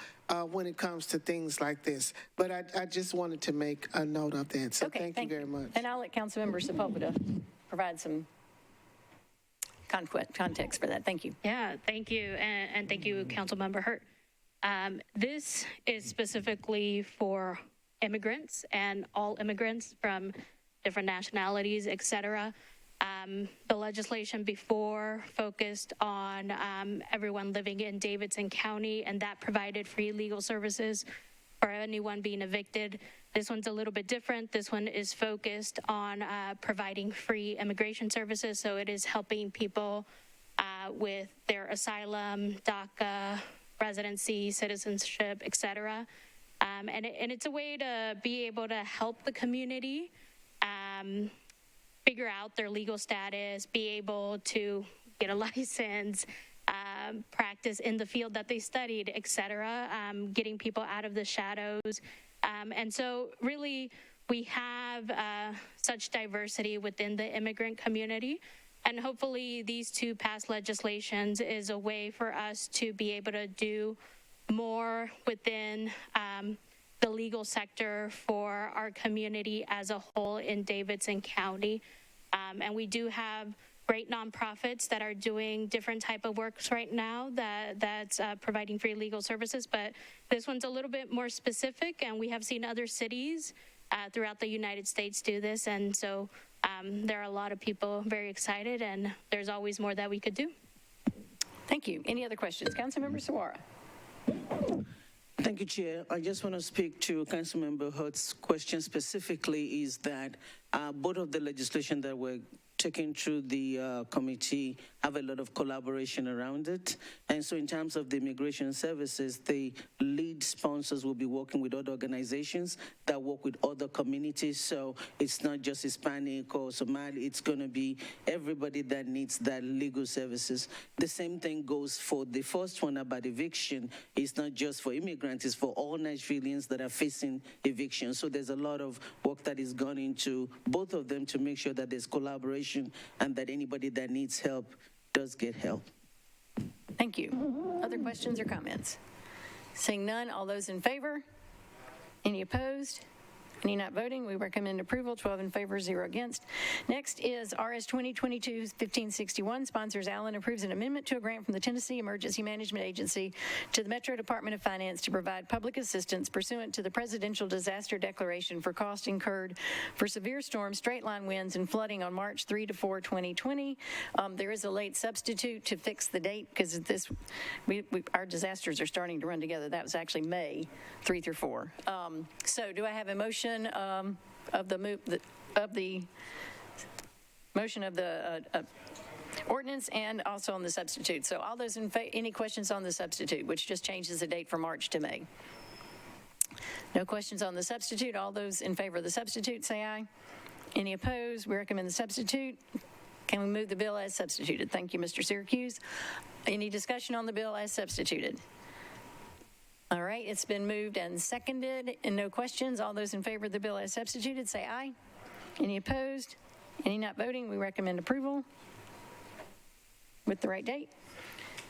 when it comes to things like this. But I just wanted to make a note of that. So Okay, thank you very much. And I'll let Councilmember Sepulveda provide some context for that. Thank you. Yeah, thank you, and thank you, Councilmember Hurt. This is specifically for immigrants and all immigrants from different nationalities, et cetera. The legislation before focused on everyone living in Davidson County, and that provided free legal services for anyone being evicted. This one's a little bit different. This one is focused on providing free immigration services, so it is helping people with their asylum, DACA, residency, citizenship, et cetera. And it's a way to be able to help the community figure out their legal status, be able to get a license, practice in the field that they studied, et cetera, getting people out of the shadows. And so really, we have such diversity within the immigrant community. And hopefully these two past legislations is a way for us to be able to do more within the legal sector for our community as a whole in Davidson County. And we do have great nonprofits that are doing different type of works right now that's providing free legal services, but this one's a little bit more specific, and we have seen other cities throughout the United States do this, and so there are a lot of people very excited, and there's always more that we could do. Thank you. Any other questions? Councilmember Sawara. Thank you, Chair. I just want to speak to Councilmember Hurt's question specifically is that both of the legislation that were taken through the committee have a lot of collaboration around it. And so in terms of the immigration services, the lead sponsors will be working with other organizations that work with other communities. So it's not just Hispanic or Somali, it's going to be everybody that needs that legal services. The same thing goes for the first one about eviction. It's not just for immigrants, it's for all Nashvillians that are facing eviction. So there's a lot of work that is gone into both of them to make sure that there's collaboration and that anybody that needs help does get help. Thank you. Other questions or comments? Seeing none, all those in favor? Any opposed? Any not voting? We recommend approval, 12 in favor, 0 against. Next is RS 2022-1561. Sponsors Allen approves an amendment to a grant from the Tennessee Emergency Management Agency to the Metro Department of Finance to provide public assistance pursuant to the Presidential Disaster Declaration for cost incurred for severe storms, straight-line winds, and flooding on March 3 to 4, 2020. There is a late substitute to fix the date because our disasters are starting to run together. That was actually May 3 through 4. So do I have a motion of the motion of the ordinance and also on the substitute? So all those in any questions on the substitute, which just changes the date from March to May? No questions on the substitute. All those in favor of the substitute say aye. Any opposed? We recommend the substitute. Can we move the bill as substituted? Thank you, Mr. Syracuse. Any discussion on the bill as substituted? All right, it's been moved and seconded, and no questions. All those in favor of the bill as substituted, say aye. Any opposed? Any not voting? We recommend approval with the right date.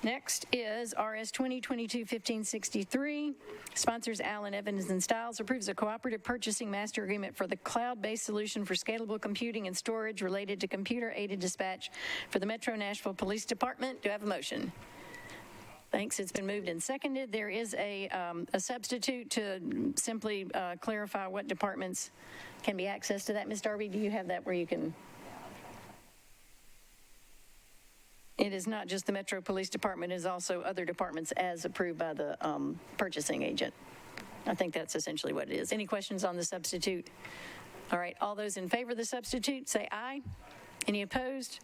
Next is RS 2022-1563. Sponsors Allen, Evans, and Stiles approves a cooperative purchasing master agreement for the cloud-based solution for scalable computing and storage related to computer-aided dispatch for the Metro Nashville Police Department. Do I have a motion? Thanks. It's been moved and seconded. There is a substitute to simply clarify what departments can be access to that. Ms. Darby, do you have that where you can? It is not just the Metro Police Department, it is also other departments as approved by the purchasing agent. I think that's essentially what it is. Any questions on the substitute? All right. All those in favor of the substitute, say aye. Any opposed?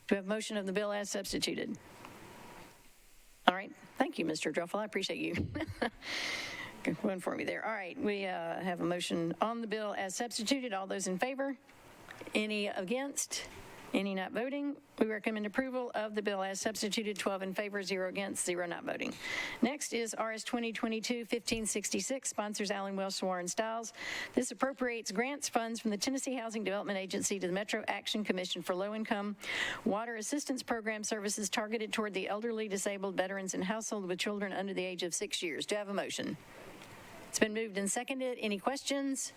Do we have motion of the bill as substituted? All right. Thank you, Mr. Druffel. I appreciate you. one for me there. All right, we have a motion on the bill as substituted. All those in favor? Any against? Any not voting? We recommend approval of the bill as substituted, 12 in favor, 0 against, 0 not voting. Next is RS 2022-1566, sponsors Alan Welsh, Warren Stiles. This appropriates grants funds from the Tennessee Housing Development Agency to the Metro Action Commission for low-income water assistance program services targeted toward the elderly, disabled, veterans, and households with children under the age of 6 years. Do I have a motion? It's been moved and seconded. Any questions?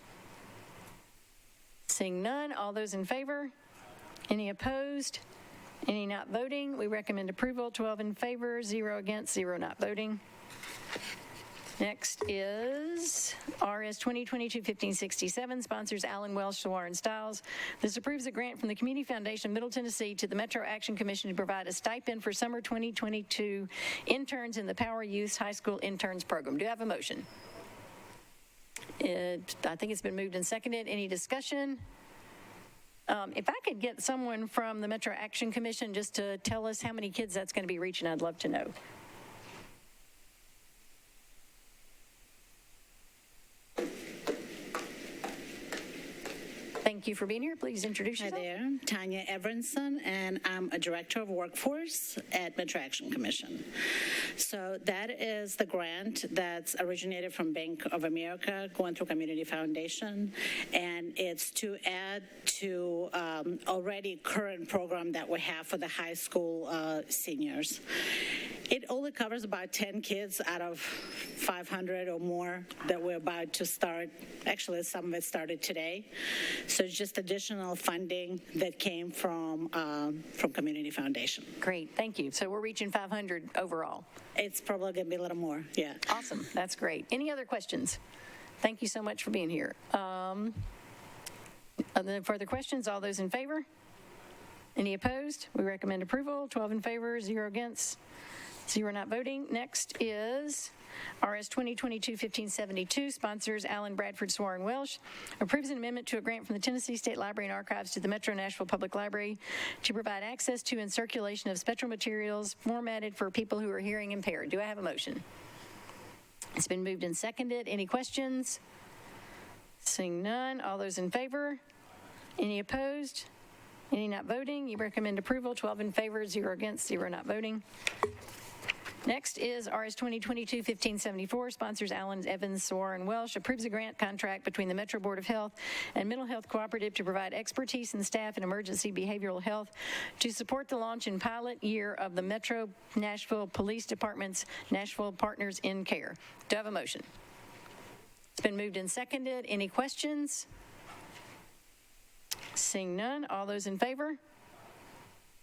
Seeing none, all those in favor? Any opposed? Any not voting? We recommend approval, 12 in favor, 0 against, 0 not voting. Next is RS 2022-1567, sponsors Alan Welsh, Warren Stiles. This approves a grant from the Community Foundation of Middle Tennessee to the Metro Action Commission to provide a stipend for summer 2022 interns in the Power Youth High School Interns Program. Do you have a motion? I think it's been moved and seconded. Any discussion? If I could get someone from the Metro Action Commission just to tell us how many kids that's going to be reaching, I'd love to know. Thank you for being here. Please introduce Hi yourself. there, Tanya Everenson, and I'm a Director of Workforce at Metro Action Commission. So that is the grant that's originated from Bank of America, going through Community Foundation, and it's to add to already current program that we have for the high school seniors. It only covers about 10 kids out of 500 or more that we're about to start. Actually, some of it started today. So it's just additional funding that came from Community Foundation. Great, thank you. So we're reaching 500 overall. It's probably going to be a little more, yeah. Awesome, that's great. Any other questions? Thank you so much for being here. Other than further questions, all those in favor? Any opposed? We recommend approval, 12 in favor, 0 against, 0 not voting. Next is RS 2022-1572, sponsors Allen Bradford, Warren Welsh, approves an amendment to a grant from the Tennessee State Library and Archives to the Metro Nashville Public Library to provide access to and circulation of special materials formatted for people who are hearing impaired. Do I have a motion? It's been moved and seconded. Any questions? Seeing none, all those in favor? Any opposed? Any not voting? You recommend approval, 12 in favor, 0 against, 0 not voting. Next is RS 2022-1574, sponsors Allen Evans, Warren Welsh, approves a grant contract between the Metro Board of Health and Mental Health Cooperative to provide expertise and staff in emergency behavioral health to support the launch and pilot year of the Metro Nashville Police Department's Nashville Partners in Care. Do I have a motion? It's been moved and seconded. Any questions? Seeing none, all those in favor?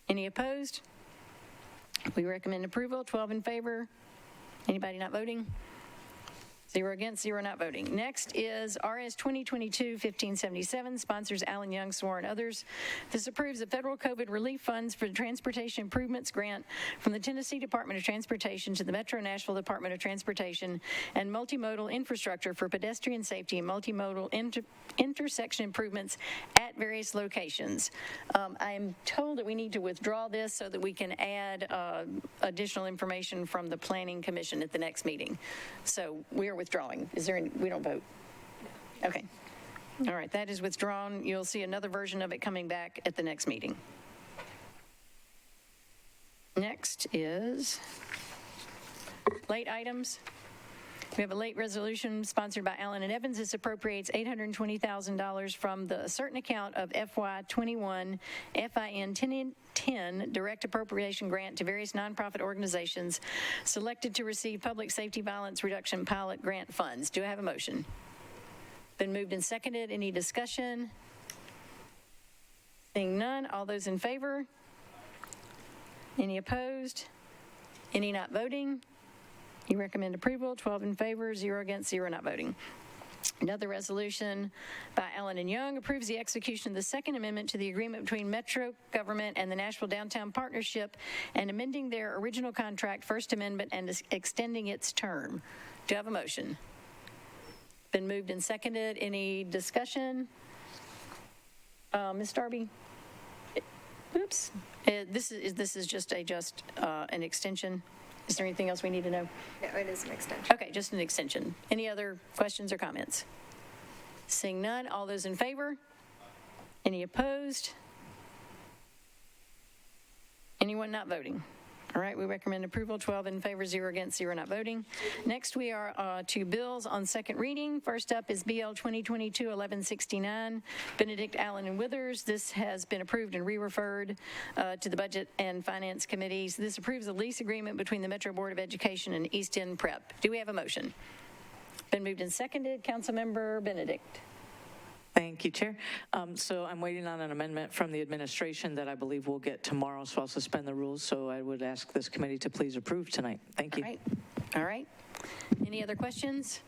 Any opposed? We recommend approval, 12 in favor. Anybody not voting? 0 against, 0 not voting. Next is RS 2022-1577, sponsors Allen Young, Sworn, others. This approves the federal COVID relief funds for the Transportation Improvements Grant from the Tennessee Department of Transportation to the Metro Nashville Department of Transportation and multimodal infrastructure for pedestrian safety and multimodal intersection improvements at various locations. I am told that we need to withdraw this so that we can add additional information from the Planning Commission at the next meeting. So we are withdrawing. Is there any, we don't vote? Okay. All right, that is withdrawn. You'll see another version of it coming back at the next meeting. Next is late items. We have a late resolution sponsored by Allen and Evans. This appropriates $820,000 from the certain account of FY21 FIN 1010 direct appropriation grant to various nonprofit organizations selected to receive public safety violence reduction pilot grant funds. Do I have a motion? Been moved and seconded. Any discussion? Seeing none, all those in favor? Any opposed? Any not voting? You recommend approval, 12 in favor, 0 against, 0 not voting. Another resolution by Allen and Young approves the execution of the Second Amendment to the agreement between Metro Government and the Nashville Downtown Partnership and amending their original contract, First Amendment, and extending its term. Do I have a motion? Been moved and seconded. Any discussion? Ms. Darby? Oops. This is just an extension. Is there anything else we need to know? No, it is an extension. Okay, just an extension. Any other questions or comments? Seeing none, all those in favor? Any opposed? Anyone not voting? All right, we recommend approval, 12 in favor, 0 against, 0 not voting. Next, we are to bills on second reading. First up is BL 2022-1169, Benedict Allen and Withers. This has been approved and re-referred to the Budget and Finance Committees. This approves a lease agreement between the Metro Board of Education and East End Prep. Do we have a motion? Been moved and seconded. Councilmember Benedict. Thank you, Chair. So I'm waiting on an amendment from the administration that I believe we'll get tomorrow, so I'll suspend the rules. So I would ask this committee to please approve tonight. Thank you. All right. Any other questions?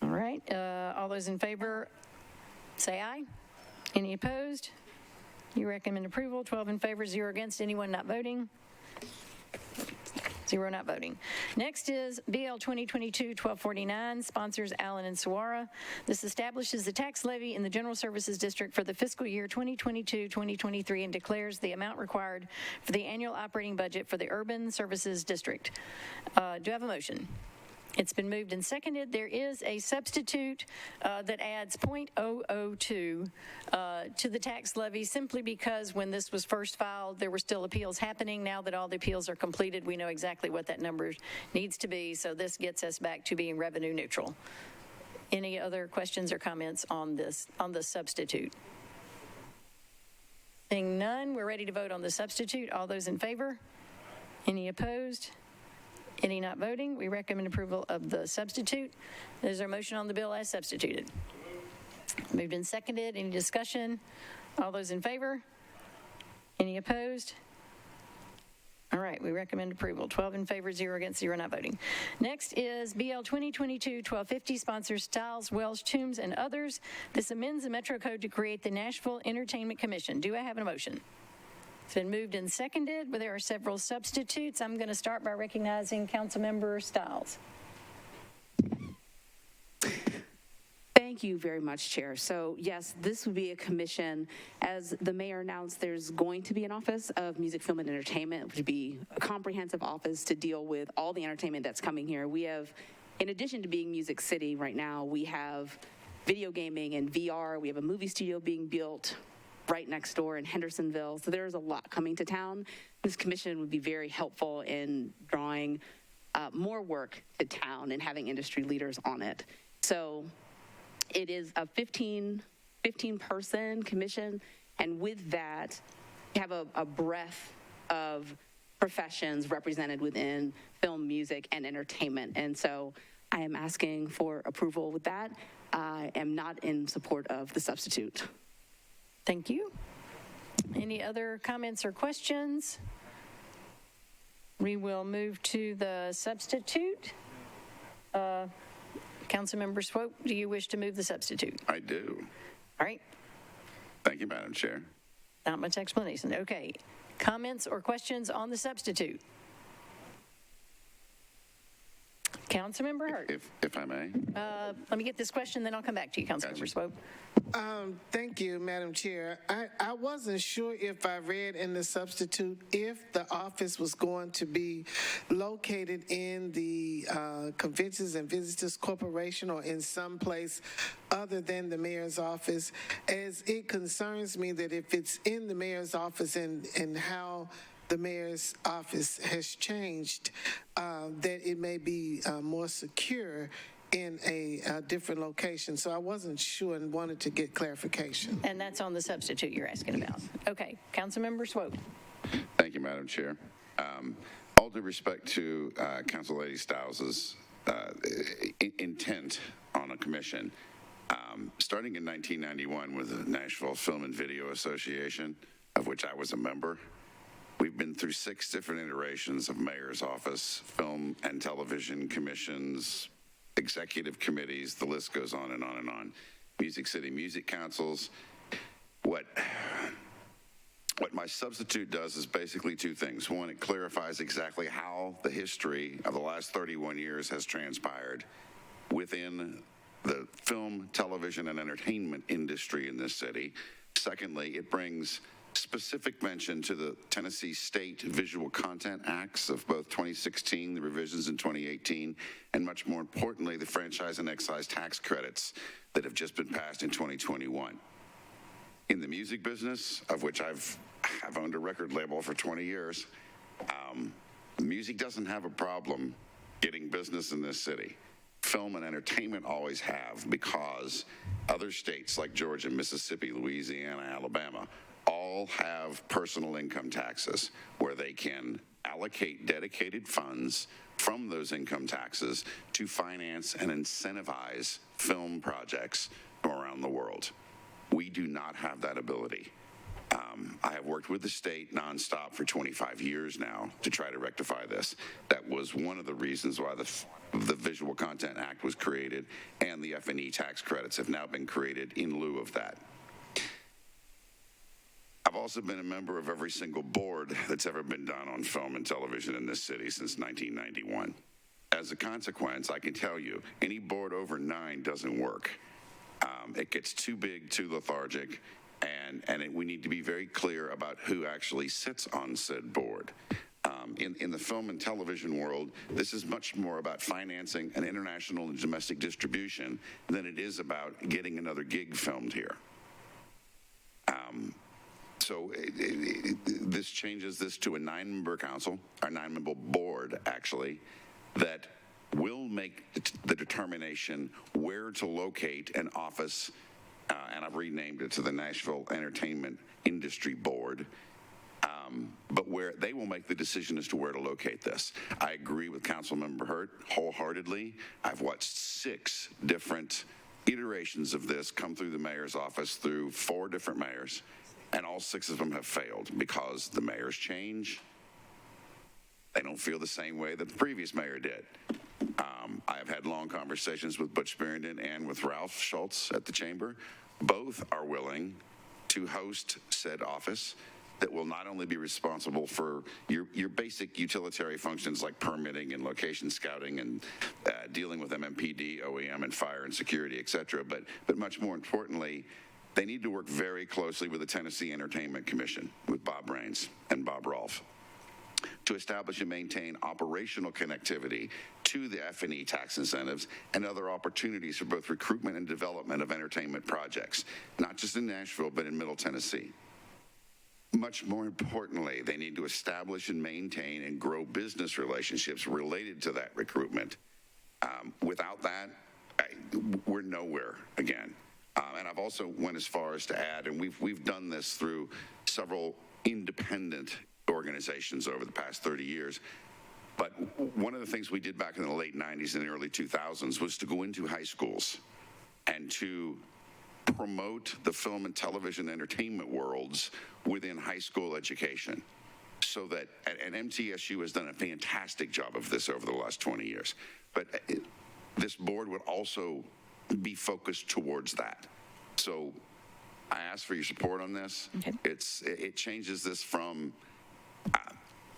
All right. All those in favor, say aye. Any opposed? You recommend approval, 12 in favor, 0 against, anyone not voting? 0 not voting. Next is BL 2022-1249, sponsors Allen and Suara. This establishes the tax levy in the General Services District for the fiscal year 2022-2023 and declares the amount required for the annual operating budget for the Urban Services District. Do I have a motion? It's been moved and seconded. There is a substitute that adds .002 to the tax levy simply because when this was first filed, there were still appeals happening. Now that all the appeals are completed, we know exactly what that number needs to be. So this gets us back to being revenue neutral. Any other questions or comments on this, on the substitute? Seeing none, we're ready to vote on the substitute. All those in favor? Any opposed? Any not voting? We recommend approval of the substitute. Is there a motion on the bill as substituted? Moved and seconded. Any discussion? All those in favor? Any opposed? All right, we recommend approval. 12 in favor, 0 against, 0 not voting. Next is BL 2022-1250, sponsors Stiles, Welsh, Toombs, and others. This amends the Metro Code to create the Nashville Entertainment Commission. Do I have a motion? It's been moved and seconded, but there are several substitutes. I'm going to start by recognizing Councilmember Stiles. Thank you very much, Chair. So yes, this would be a commission. As the mayor announced, there's going to be an Office of Music, Film, and Entertainment, which would be a comprehensive office to deal with all the entertainment that's coming here. We have, in addition to being Music City right now, we have video gaming and VR. We have a movie studio being built right next door in Hendersonville. So there's a lot coming to town. This commission would be very helpful in drawing more work to town and having industry leaders on it. So it is a 15-person commission, and with that, you have a breadth of professions represented within film, music, and entertainment. And so I am asking for approval with that. I am not in support of the substitute. Thank you. Any other comments or questions? We will move to the substitute. Councilmember Swope, do you wish to move the substitute? I do. All right. Thank you, Madam Chair. Not much explanation. Okay. Comments or questions on the substitute? Councilmember Hurt. If I may. Let me get this question, then I'll come back to you, Councilmember Swope. Thank you, Madam Chair. I wasn't sure if I read in the substitute if the office was going to be located in the Conventions and Visitors Corporation or in some place other than the mayor's office, as it concerns me that if it's in the mayor's office and how the mayor's office has changed, that it may be more secure in a different location. So I wasn't sure and wanted to get clarification. And that's on the substitute you're asking about. Okay, Councilmember Swope. Thank you, Madam Chair. All due respect to Council Lady Stiles' intent on a commission, starting in 1991 with the Nashville Film and Video Association, of which I was a member, we've been through 6 different iterations of mayor's office, film and television commissions, executive committees, the list goes on and on and on. Music City Music Councils. What my substitute does is basically 2 things. One, it clarifies exactly how the history of the last 31 years has transpired within the film, television, and entertainment industry in this city. Secondly, it brings specific mention to the Tennessee State Visual Content Acts of both 2016, the revisions in 2018, and much more importantly, the franchise and excise tax credits that have just been passed in 2021. In the music business, of which I've owned a record label for 20 years, music doesn't have a problem getting business in this city. Film and entertainment always have, because other states like Georgia, Mississippi, Louisiana, Alabama all have personal income taxes where they can allocate dedicated funds from those income taxes to finance and incentivize film projects from around the world. We do not have that ability. I have worked with the state nonstop for 25 years now to try to rectify this. That was one of the reasons why the Visual Content Act was created, and the F&E tax credits have now been created in lieu of that. I've also been a member of every single board that's ever been done on film and television in this city since 1991. As a consequence, I can tell you, any board over 9 doesn't work. It gets too big, too lethargic, and we need to be very clear about who actually sits on said board. In the film and television world, this is much more about financing an international and domestic distribution than it is about getting another gig filmed here. So this changes this to a 9-member council, or 9-member board, actually, that will make the determination where to locate an office, and I've renamed it to the Nashville Entertainment Industry Board, but where they will make the decision as to where to locate this. I agree with Councilmember Hurt wholeheartedly. I've watched 6 different iterations of this come through the mayor's office, through 4 different mayors, and all 6 of them have failed because the mayors change. They don't feel the same way that the previous mayor did. I have had long conversations with Butch Barrington and with Ralph Schultz at the chamber. Both are willing to host said office that will not only be responsible for your basic utilitarian functions like permitting and location scouting and dealing with MMPD, OEM, and fire and security, et cetera, but much more importantly, they need to work very closely with the Tennessee Entertainment Commission, with Bob Raines and Bob Rolfe, to establish and maintain operational connectivity to the F&E tax incentives and other opportunities for both recruitment and development of entertainment projects, not just in Nashville, but in Middle Tennessee. Much more importantly, they need to establish and maintain and grow business relationships related to that recruitment. Without that, we're nowhere again. And I've also went as far as to add, and we've done this through several independent organizations over the past 30 years. But one of the things we did back in the late 90s and early 2000s was to go into high schools and to promote the film and television entertainment worlds within high school education. So that, and MTSU has done a fantastic job of this over the last 20 years. But this board would also be focused towards that. So I ask for your support on this. Okay. It changes this from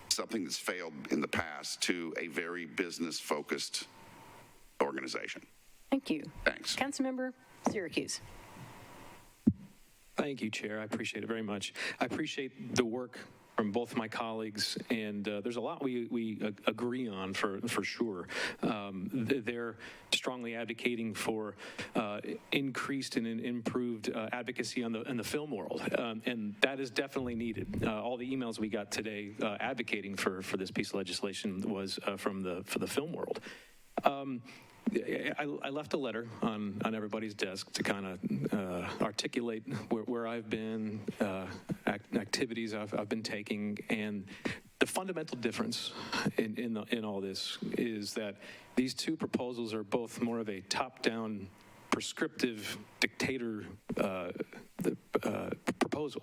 something that's failed in the past to a very business-focused organization. Thank you. Thanks. Councilmember Syracuse. Thank you, Chair. I appreciate it very much. I appreciate the work from both my colleagues, and there's a lot we agree on for sure. They're strongly advocating for increased and improved advocacy on the film world, and that is definitely needed. All the emails we got today advocating for this piece of legislation was from the film world. I left a letter on everybody's desk to kind of articulate where I've been, activities I've been taking, and the fundamental difference in all this is that these 2 proposals are both more of a top-down, prescriptive dictator proposal.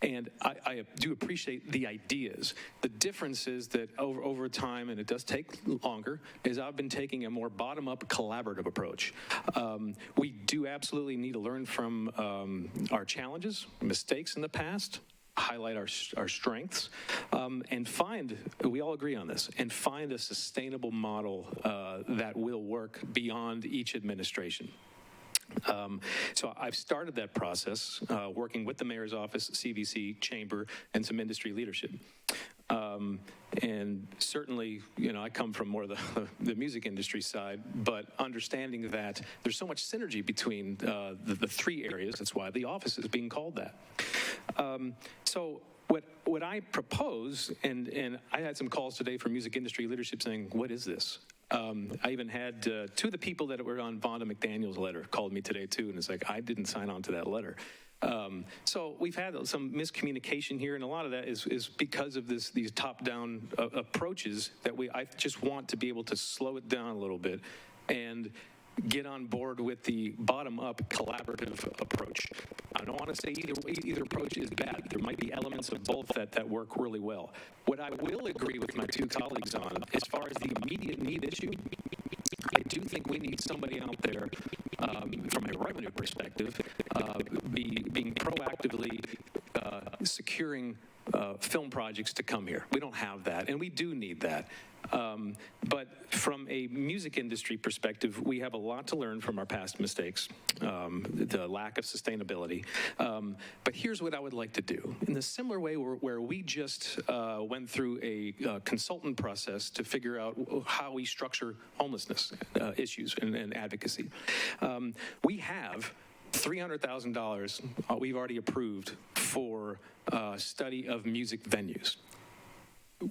And I do appreciate the ideas. The difference is that over time, and it does take longer, is I've been taking a more bottom-up collaborative approach. We do absolutely need to learn from our challenges, mistakes in the past, highlight our strengths, and we all agree on this, and find a sustainable model that will work beyond each administration. So I've started that process, working with the mayor's office, CVC, chamber, and some industry leadership. And certainly, I come from more the music industry side, but understanding that there's so much synergy between the three areas, that's why the office is being called that. So what I propose, and I had some calls today from music industry leadership saying, what is this? I even had two of the people that were on Vonda McDaniel's letter called me today too, and it's like, I didn't sign on to that letter. So we've had some miscommunication here, and a lot of that is because of these top-down approaches that I just want to be able to slow it down a little bit and get on board with the bottom-up collaborative approach. I don't want to say either approach is bad. There might be elements of both that work really well. What I will agree with my two colleagues on, as far as the immediate need issue, I do think we need somebody out there, from a revenue perspective, being proactively securing film projects to come here. We don't have that, and we do need that. But from a music industry perspective, we have a lot to learn from our past mistakes, the lack of sustainability. But here's what I would like to do. In the similar way where we just went through a consultant process to figure out how we structure homelessness issues and advocacy, we have $300,000 we've already approved for study of music venues.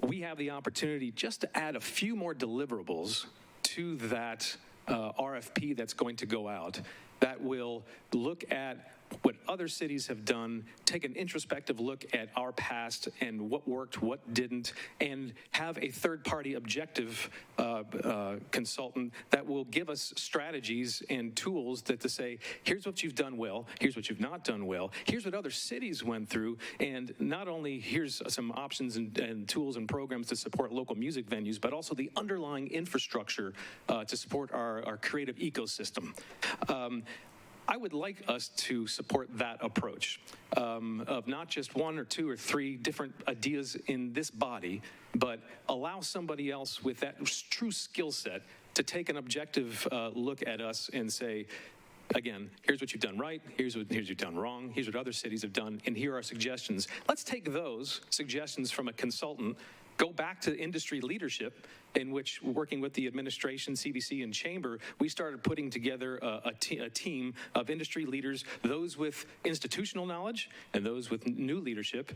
We have the opportunity just to add a few more deliverables to that RFP that's going to go out that will look at what other cities have done, take an introspective look at our past and what worked, what didn't, and have a third-party objective consultant that will give us strategies and tools to say, here's what you've done well, here's what you've not done well, here's what other cities went through, and not only here's some options and tools and programs to support local music venues, but also the underlying infrastructure to support our creative ecosystem. I would like us to support that approach of not just one or two or three different ideas in this body, but allow somebody else with that true skill set to take an objective look at us and say, again, here's what you've done right, here's what you've done wrong, here's what other cities have done, and here are suggestions. Let's take those suggestions from a consultant, go back to industry leadership, in which, working with the administration, CVC, and chamber, we started putting together a team of industry leaders, those with institutional knowledge and those with new leadership.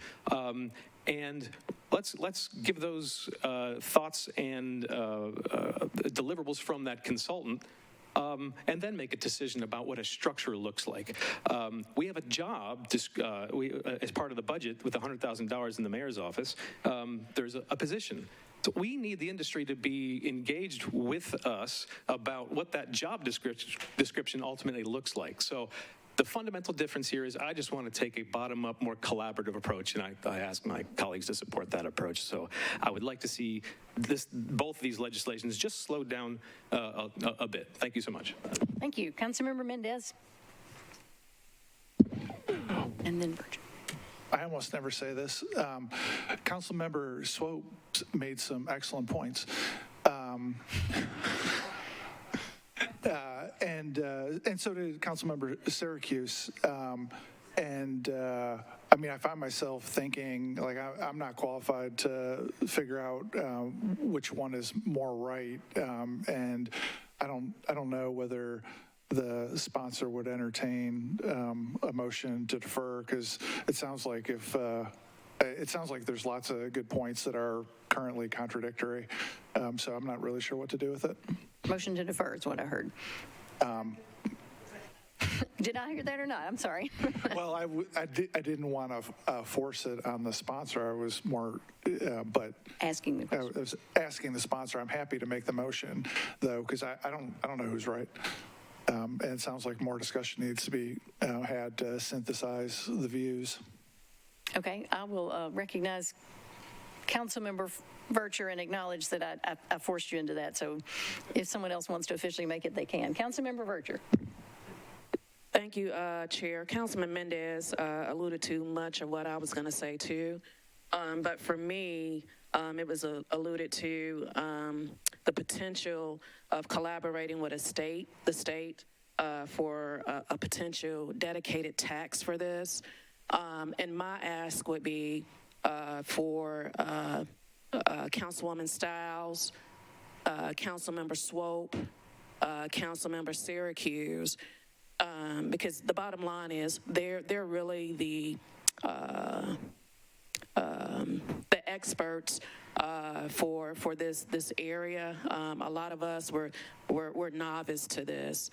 And let's give those thoughts and deliverables from that consultant, and then make a decision about what a structure looks like. We have a job, as part of the budget, with $100,000 in the mayor's office, there's a position. So we need the industry to be engaged with us about what that job description ultimately looks like. So the fundamental difference here is I just want to take a bottom-up, more collaborative approach, and I ask my colleagues to support that approach. So I would like to see both of these legislations just slowed down a bit. Thank you so much. Thank you. Councilmember Mendez. And then Virgin. I almost never say this. Councilmember Swope made some excellent points. And so did Councilmember Syracuse. I find myself thinking, like, I'm not qualified to figure out which one is more right. And I don't know whether the sponsor would entertain a motion to defer, because it sounds like there's lots of good points that are currently contradictory. So I'm not really sure what to do with it. Motion to defer is what I heard. Did I hear that or not? I'm sorry. Well, I didn't want to force it on the sponsor. I was more, but asking the question. I was asking the sponsor. I'm happy to make the motion, though, because I don't know who's right. And it sounds like more discussion needs to be had to synthesize the views. Okay, I will recognize Councilmember Vercher and acknowledge that I forced you into that. So if someone else wants to officially make it, they can. Councilmember Vercher. Thank you, Chair. Councilman Mendez alluded to much of what I was going to say too. But for me, it was alluded to the potential of collaborating with the state for a potential dedicated tax for this. And my ask would be for Councilwoman Stiles, Councilmember Swope, Councilmember Syracuse, because the bottom line is they're really the experts for this area. A lot of us were novice to this.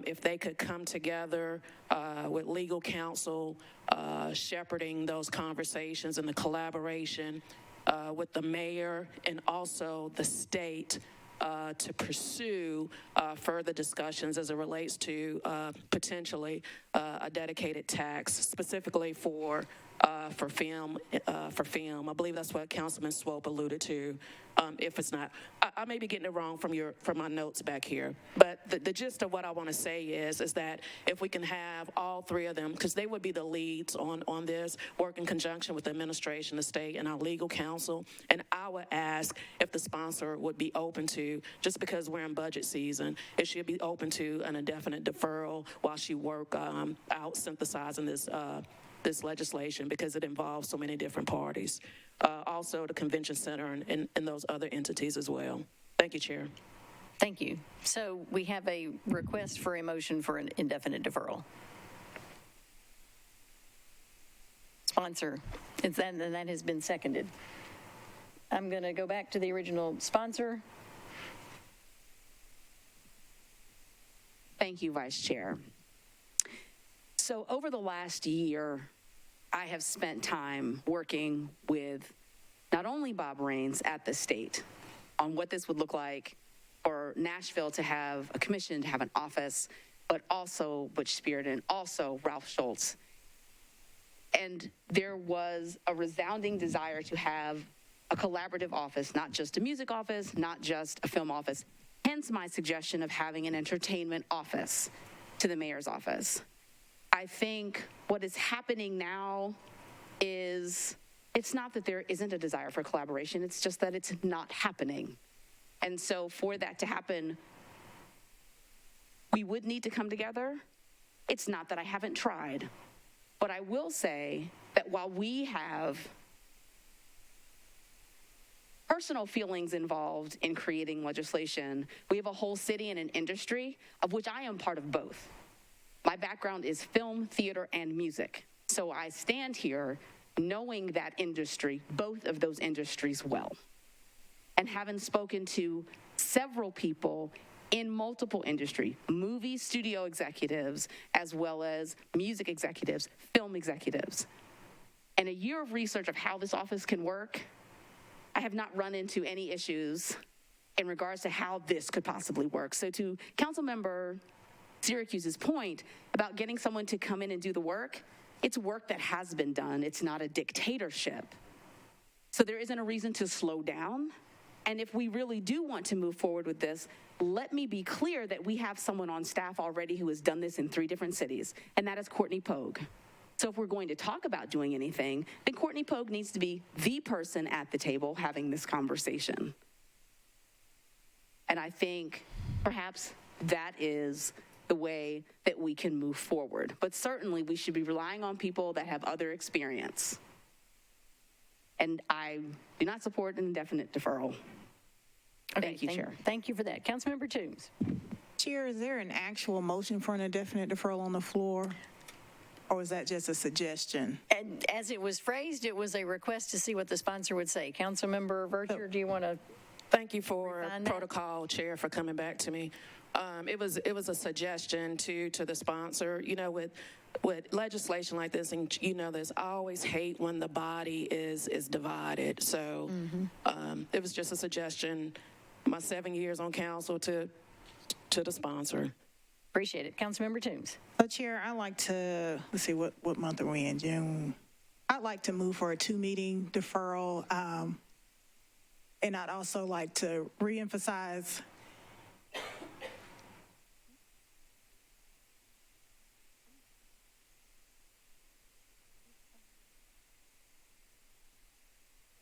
If they could come together with legal counsel, shepherding those conversations and the collaboration with the mayor and also the state to pursue further discussions as it relates to potentially a dedicated tax, specifically for film. I believe that's what Councilman Swope alluded to. If it's not, I may be getting it wrong from my notes back here. But the gist of what I want to say is that if we can have all three of them, because they would be the leads on this, work in conjunction with the administration, the state, and our legal counsel. And I would ask if the sponsor would be open to, just because we're in budget season, if she'd be open to an indefinite deferral while she work out synthesizing this legislation, because it involves so many different parties. Also the convention center and those other entities as well. Thank you, Chair. Thank you. So we have a request for a motion for an indefinite deferral. Sponsor, and that has been seconded. I'm going to go back to the original sponsor. Thank you, Vice Chair. So over the last year, I have spent time working with not only Bob Raines at the state on what this would look like for Nashville to have a commission, to have an office, but also Butch Spearden, also Ralph Schultz. And there was a resounding desire to have a collaborative office, not just a music office, not just a film office. Hence my suggestion of having an entertainment office to the mayor's office. I think what is happening now is it's not that there isn't a desire for collaboration, it's just that it's not happening. And so for that to happen, we would need to come together. It's not that I haven't tried, but I will say that while we have personal feelings involved in creating legislation, we have a whole city and an industry of which I am part of both. My background is film, theater, and music. So I stand here knowing that industry, both of those industries well. And having spoken to several people in multiple industry, movie studio executives, as well as music executives, film executives. And a year of research of how this office can work, I have not run into any issues in regards to how this could possibly work. So to Councilmember Syracuse's point about getting someone to come in and do the work, it's work that has been done. It's not a dictatorship. So there isn't a reason to slow down. And if we really do want to move forward with this, let me be clear that we have someone on staff already who has done this in 3 different cities, and that is Courtney Pogue. So if we're going to talk about doing anything, then Courtney Pogue needs to be the person at the table having this conversation. And I think perhaps that is the way that we can move forward. But certainly we should be relying on people that have other experience. And I do not support an indefinite deferral. Okay, thank you, Chair. Thank you for that. Councilmember Toombs. Chair, is there an actual motion for an indefinite deferral on the floor? Or is that just a suggestion? And as it was phrased, it was a request to see what the sponsor would say. Councilmember Vercher, do you want to? Thank you for protocol, Chair, for coming back to me. It was a suggestion to the sponsor. You know, with legislation like this, and you know, there's always hate when the body is divided. So it was just a suggestion. My 7 years on council to the sponsor. Appreciate it. Councilmember Toombs. Chair, I'd like to, let's see, what month are we in? June. I'd like to move for a 2-meeting deferral. And I'd also like to reemphasize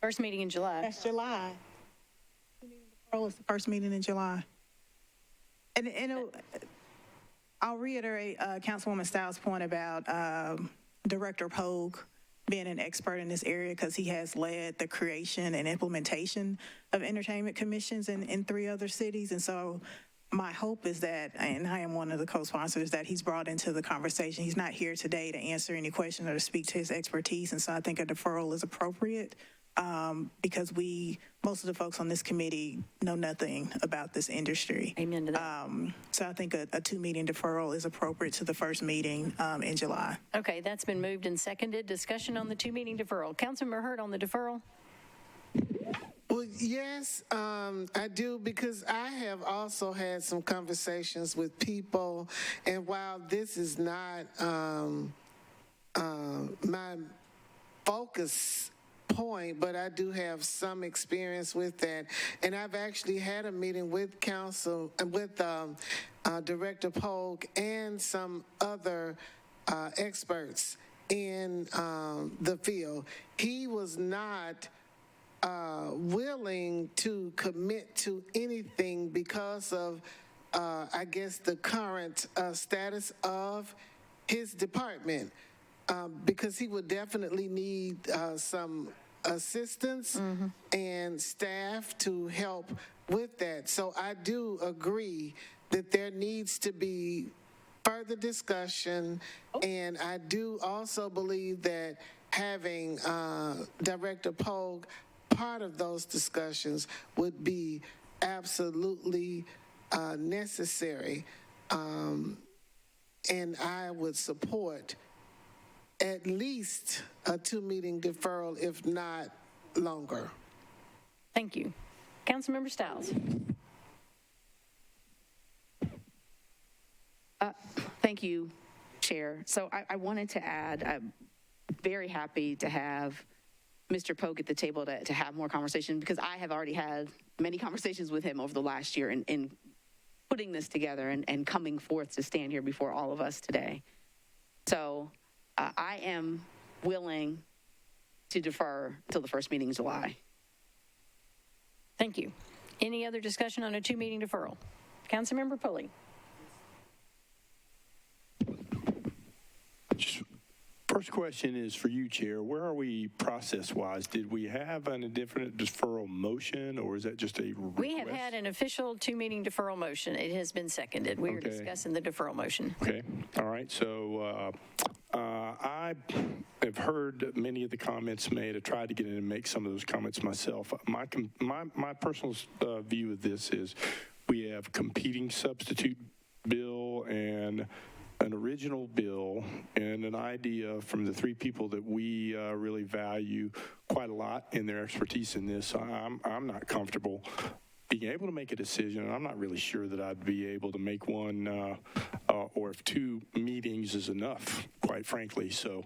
first meeting in July. That's July. Deferral is the first meeting in July. And I'll reiterate Councilwoman Stiles' point about Director Pogue being an expert in this area because he has led the creation and implementation of entertainment commissions in 3 other cities. And so my hope is that, and I am one of the co-sponsors, that he's brought into the conversation. He's not here today to answer any questions or to speak to his expertise. And so I think a deferral is appropriate because most of the folks on this committee know nothing about this industry. Amen to that. So I think a 2-meeting deferral is appropriate to the first meeting in July. Okay, that's been moved and seconded. Discussion on the 2-meeting deferral. Councilmember Hurd on the deferral? Well, yes, I do, because I have also had some conversations with people, and while this is not my focus point, but I do have some experience with that. And I've actually had a meeting with Director Polk and some other experts in the field. He was not willing to commit to anything because of, I guess, the current status of his department. Because he would definitely need some assistance and staff to help with that. So I do agree that there needs to be further discussion, and I do also believe that having Director Pogue part of those discussions would be absolutely necessary, and I would support at least a 2-meeting deferral, if not longer. Thank you. Councilmember Stiles. Thank you, Chair. So I wanted to add, I'm very happy to have Mr. Pogue at the table to have more conversation, because I have already had many conversations with him over the last year in putting this together and coming forth to stand here before all of us today. So I am willing to defer till the first meeting in July. Thank you. Any other discussion on a 2-meeting deferral? Councilmember Pulley. First question is for you, Chair. Where are we process-wise? Did we have an indefinite deferral motion, or is that just a request? We have had an official 2-meeting deferral motion. It has been seconded. We are discussing the deferral motion. Okay. All right. So I have heard many of the comments made. I tried to get in and make some of those comments myself. My personal view of this is we have competing substitute bill and an original bill and an idea from the 3 people that we really value quite a lot in their expertise in this. I'm not comfortable being able to make a decision, and I'm not really sure that I'd be able to make one or if 2 meetings is enough, quite frankly. So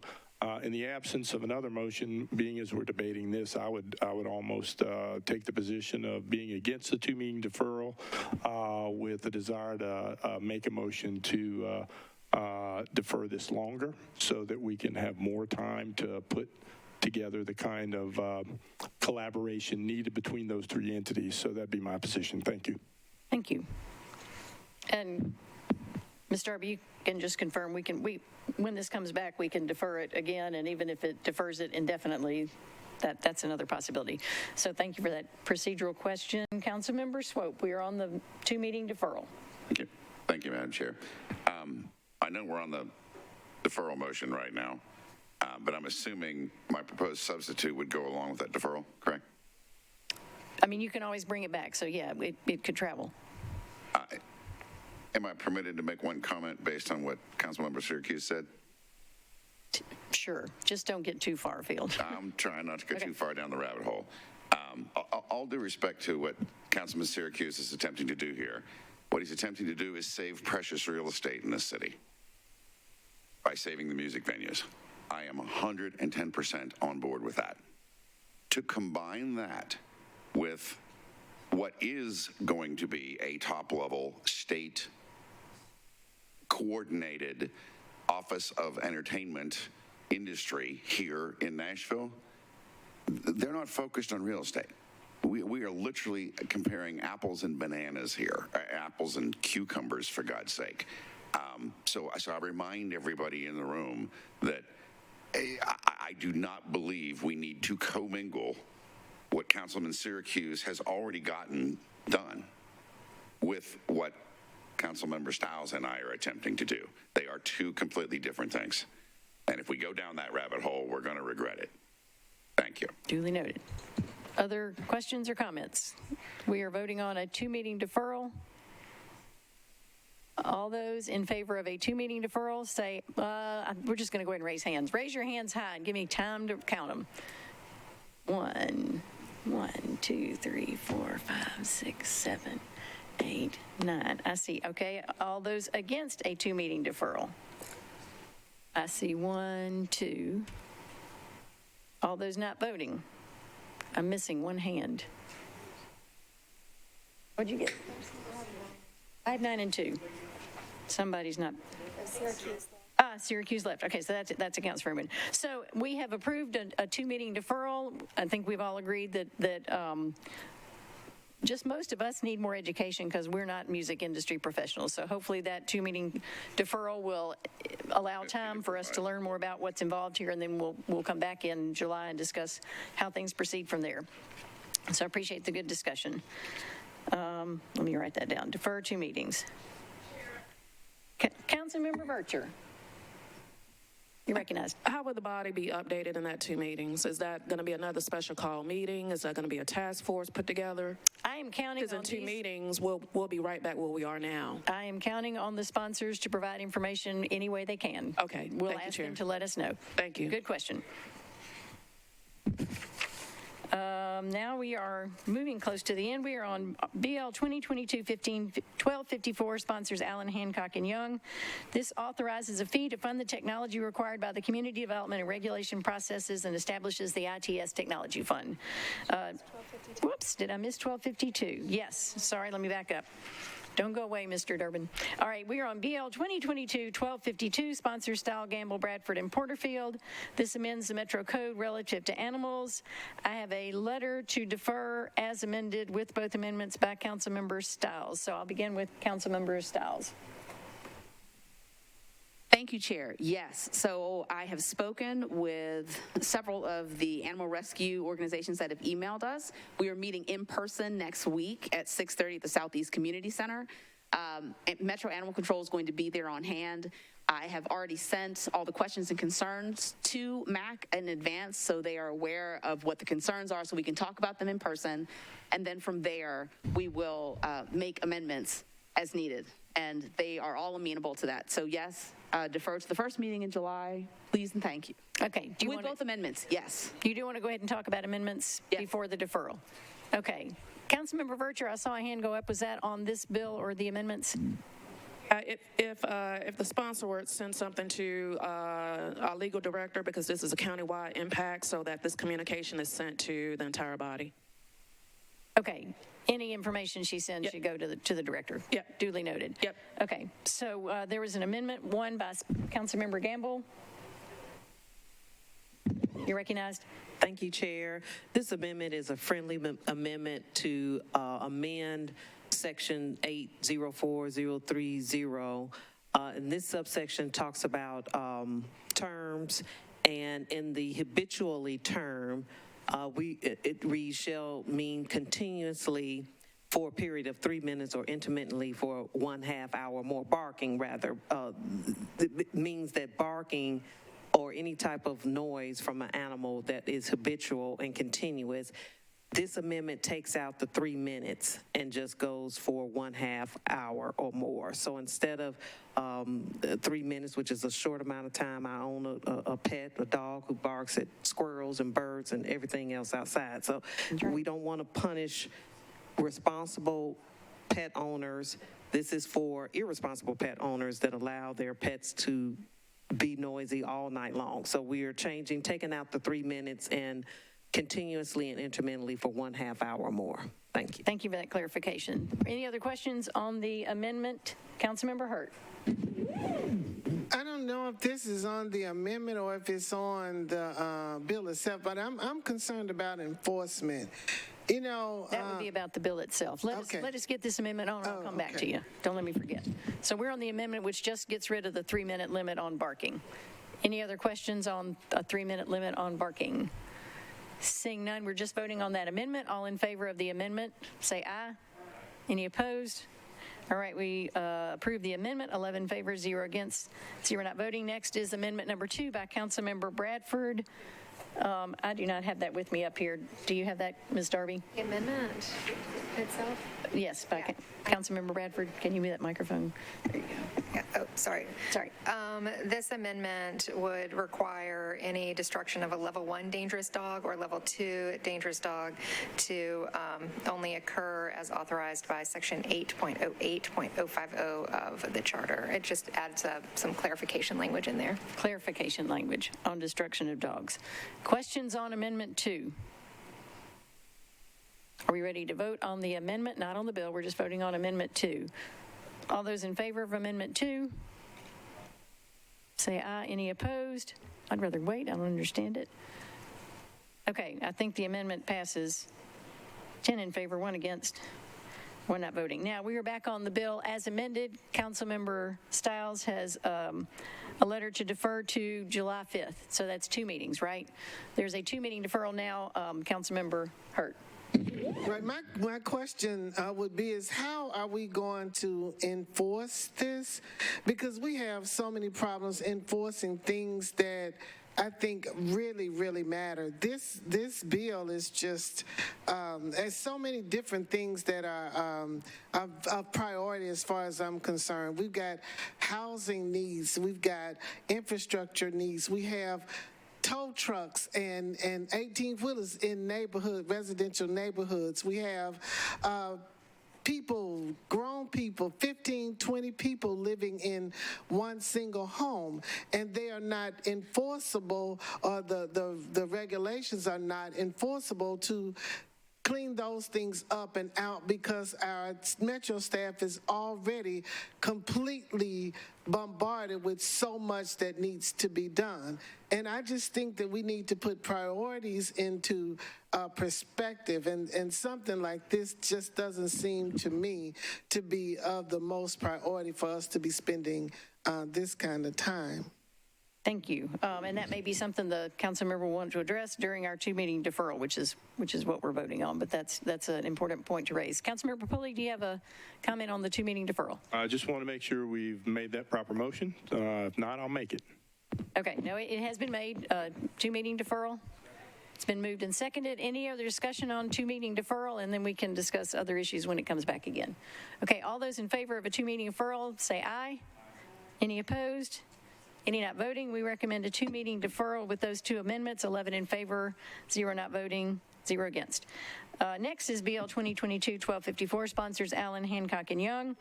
in the absence of another motion, being as we're debating this, I would almost take the position of being against the 2-meeting deferral with the desire to make a motion to defer this longer so that we can have more time to put together the kind of collaboration needed between those 3 entities. So that'd be my position. Thank you. Thank you. And Ms. Darby, you can just confirm when this comes back, we can defer it again, and even if it defers it indefinitely, that's another possibility. So thank you for that procedural question. Councilmember Swope, we are on the 2-meeting deferral. Thank you. Thank you, Madam Chair. I know we're on the deferral motion right now, but I'm assuming my proposed substitute would go along with that deferral, correct? I mean, you can always bring it back, so yeah, it could travel. Am I permitted to make one comment based on what Councilmember Syracuse said? Sure. Just don't get too far afield. I'm trying not to go too far down the rabbit hole. All due respect to what Councilman Syracuse is attempting to do here, what he's attempting to do is save precious real estate in this city by saving the music venues. I am 110% on board with that. To combine that with what is going to be a top-level state coordinated Office of Entertainment industry here in Nashville, they're not focused on real estate. We are literally comparing apples and bananas here, apples and cucumbers, for God's sake. So I remind everybody in the room that I do not believe we need to commingle what Councilman Syracuse has already gotten done with what Councilmember Stiles and I are attempting to do. They are two completely different things. And if we go down that rabbit hole, we're going to regret it. Thank you. Duly noted. Other questions or comments? We are voting on a 2-meeting deferral. All those in favor of a 2-meeting deferral say, we're just going to go ahead and raise hands. Raise your hands high and give me time to count them. 1, 2, 3, 4, 5, 6, 7, 8, 9. I see. Okay. All those against a 2-meeting deferral. I see 1, 2. All those not voting. I'm missing one hand. What'd you get? I had 9 and 2. Somebody's not. Syracuse left. Okay, so that accounts for everyone. So we have approved a 2-meeting deferral. I think we've all agreed that just most of us need more education because we're not music industry professionals. So hopefully that 2-meeting deferral will allow time for us to learn more about what's involved here, and then we'll come back in July and discuss how things proceed from there. So I appreciate the good discussion. Let me write that down. Defer 2 meetings. Councilmember Vercher. You're recognized. How would the body be updated in that 2 meetings? Is that going to be another special call meeting? Is that going to be a task force put together? I am counting on Because in 2 meetings, we'll be right back where we are now. I am counting on the sponsors to provide information any way they can. Okay. We'll Thank you, ask Chair. them to let us know. Thank you. Good question. Now we are moving close to the end. We are on BL 2022-1254, sponsors Allen, Hancock, and Young. This authorizes a fee to fund the technology required by the community development and regulation processes and establishes the ITS Technology Fund. Whoops, did I miss 1252? Yes, sorry, let me back up. Don't go away, Mr. Durbin. All right, we are on BL 2022-1252, sponsors Style, Gamble, Bradford, and Porterfield. This amends the Metro Code relative to animals. I have a letter to defer as amended with both amendments by Councilmember Stiles. So I'll begin with Councilmember Stiles. Thank you, Chair. Yes, so I have spoken with several of the animal rescue organizations that have emailed us. We are meeting in person next week at 6:30 at the Southeast Community Center. Metro Animal Control is going to be there on hand. I have already sent all the questions and concerns to MAC in advance, so they are aware of what the concerns are, so we can talk about them in person. And then from there, we will make amendments as needed. And they are all amenable to that. So yes, defer to the first meeting in July, please and thank you. Okay. With both amendments, yes. You do want to go ahead and talk about amendments before the deferral? Okay. Councilmember Vercher, I saw a hand go up. Was that on this bill or the amendments? If the sponsor would send something to our legal director, because this is a countywide impact, so that this communication is sent to the entire body. Okay. Any information she sends should go to the director. Yep. Duly noted. Yep. Okay. So there was an amendment, one by Councilmember Gamble. You're recognized. Thank you, Chair. This amendment is a friendly amendment to amend Section 804030. And this subsection talks about terms, and in the habitually term, it reads, shall mean continuously for a period of 3 minutes or intermittently for 1/2 hour more. Barking, rather, it means that barking or any type of noise from an animal that is habitual and continuous. This amendment takes out the 3 minutes and just goes for 1/2 hour or more. So instead of 3 minutes, which is a short amount of time, I own a pet, a dog who barks at squirrels and birds and everything else outside. So we don't want to punish responsible pet owners. This is for irresponsible pet owners that allow their pets to be noisy all night long. So we are taking out the 3 minutes and continuously and intermittently for 1/2 hour or more. Thank you. Thank you for that clarification. Any other questions on the amendment? Councilmember Hurt. I don't know if this is on the amendment or if it's on the bill itself, but I'm concerned about enforcement. You know. That would be about the bill itself. Let us get this amendment on, and I'll come back to you. Don't let me forget. So we're on the amendment which just gets rid of the 3-minute limit on barking. Any other questions on a 3-minute limit on barking? Seeing none, we're just voting on that amendment. All in favor of the amendment, say aye. Any opposed? All right, we approve the amendment, 11 in favor, 0 against, 0 not voting. Next is amendment number 2 by Councilmember Bradford. I do not have that with me up here. Do you have that, Ms. Darby? The amendment itself? Yes, by Councilmember Bradford. Can you move that microphone? There you go. Yeah. Oh, sorry. Sorry. This amendment would require any destruction of a level 1 dangerous dog or level 2 dangerous to only occur as authorized by section 8.08.050 of the charter. It just adds some clarification language in there. Clarification language on destruction of dogs. Questions on Amendment 2? Are we ready to vote on the amendment? Not on the bill. We're just voting on Amendment 2. All those in favor of Amendment 2? Say aye. Any opposed? I'd rather wait. I don't understand it. Okay, I think the amendment passes 10 in favor, 1 against, 1 not voting. Now, we are back on the bill as amended. Councilmember Stiles has a letter to defer to July 5th. So that's 2 meetings, right? There's a 2-meeting deferral now. Councilmember Hurt. Right. My question would be is how are we going to enforce this? Because we have so many problems enforcing things that I think really, really matter. This bill is just, there's so many different things that are of priority as far as I'm concerned. We've got housing needs. We've got infrastructure needs. We have tow trucks and 18-wheelers in residential neighborhoods. We have people, grown people, 15, 20 people living in one single home, and they are not enforceable, or the regulations are not enforceable to clean those things up and out because our Metro staff is already completely bombarded with so much that needs to be done. And I just think that we need to put priorities into perspective, and something like this just doesn't seem to me to be of the most priority for us to be spending this kind of time. Thank you. And that may be something the council member will want to address during our 2-meeting deferral, which is what we're voting on. But that's an important point to raise. Councilmember Pulley, do you have a comment on the 2-meeting deferral? I just want to make sure we've made that proper motion. If not, I'll make it. Okay. No, it has been made. 2-meeting deferral. It's been moved and seconded. Any other discussion on 2-meeting deferral? And then we can discuss other issues when it comes back again. Okay. All those in favor of a 2-meeting deferral, say aye. Any opposed? Any not voting? We recommend a 2-meeting deferral with those 2 amendments, 11 in favor, 0 not voting, 0 against. Next is BL 2022-1254, sponsors Allen, Hancock, and Young.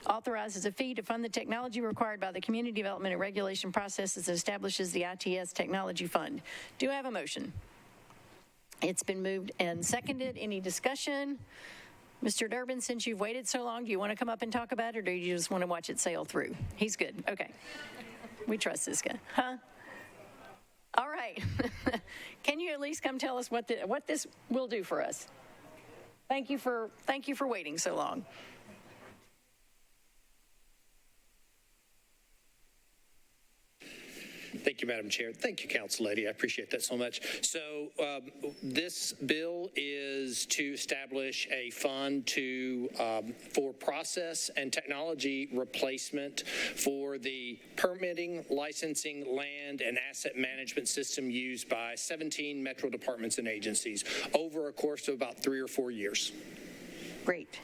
Authorizes a fee to fund the technology required by the community development and regulation processes that establishes the ITS Technology Fund. Do I have a motion? It's been moved and seconded. Any discussion? Mr. Durbin, since you've waited so long, do you want to come up and talk about it, or do you just want to watch it sail through? He's good. Okay. We trust this guy. Huh? All right. Can you at least come tell us what this will do for us? Thank you for waiting so long. Thank you, Madam Chair. Thank you, Council Lady. I appreciate that so much. So this bill is to establish a fund for process and technology replacement for the permitting, licensing, land, and asset management system used by 17 Metro departments and agencies over a course of about 3 or 4 years. Great.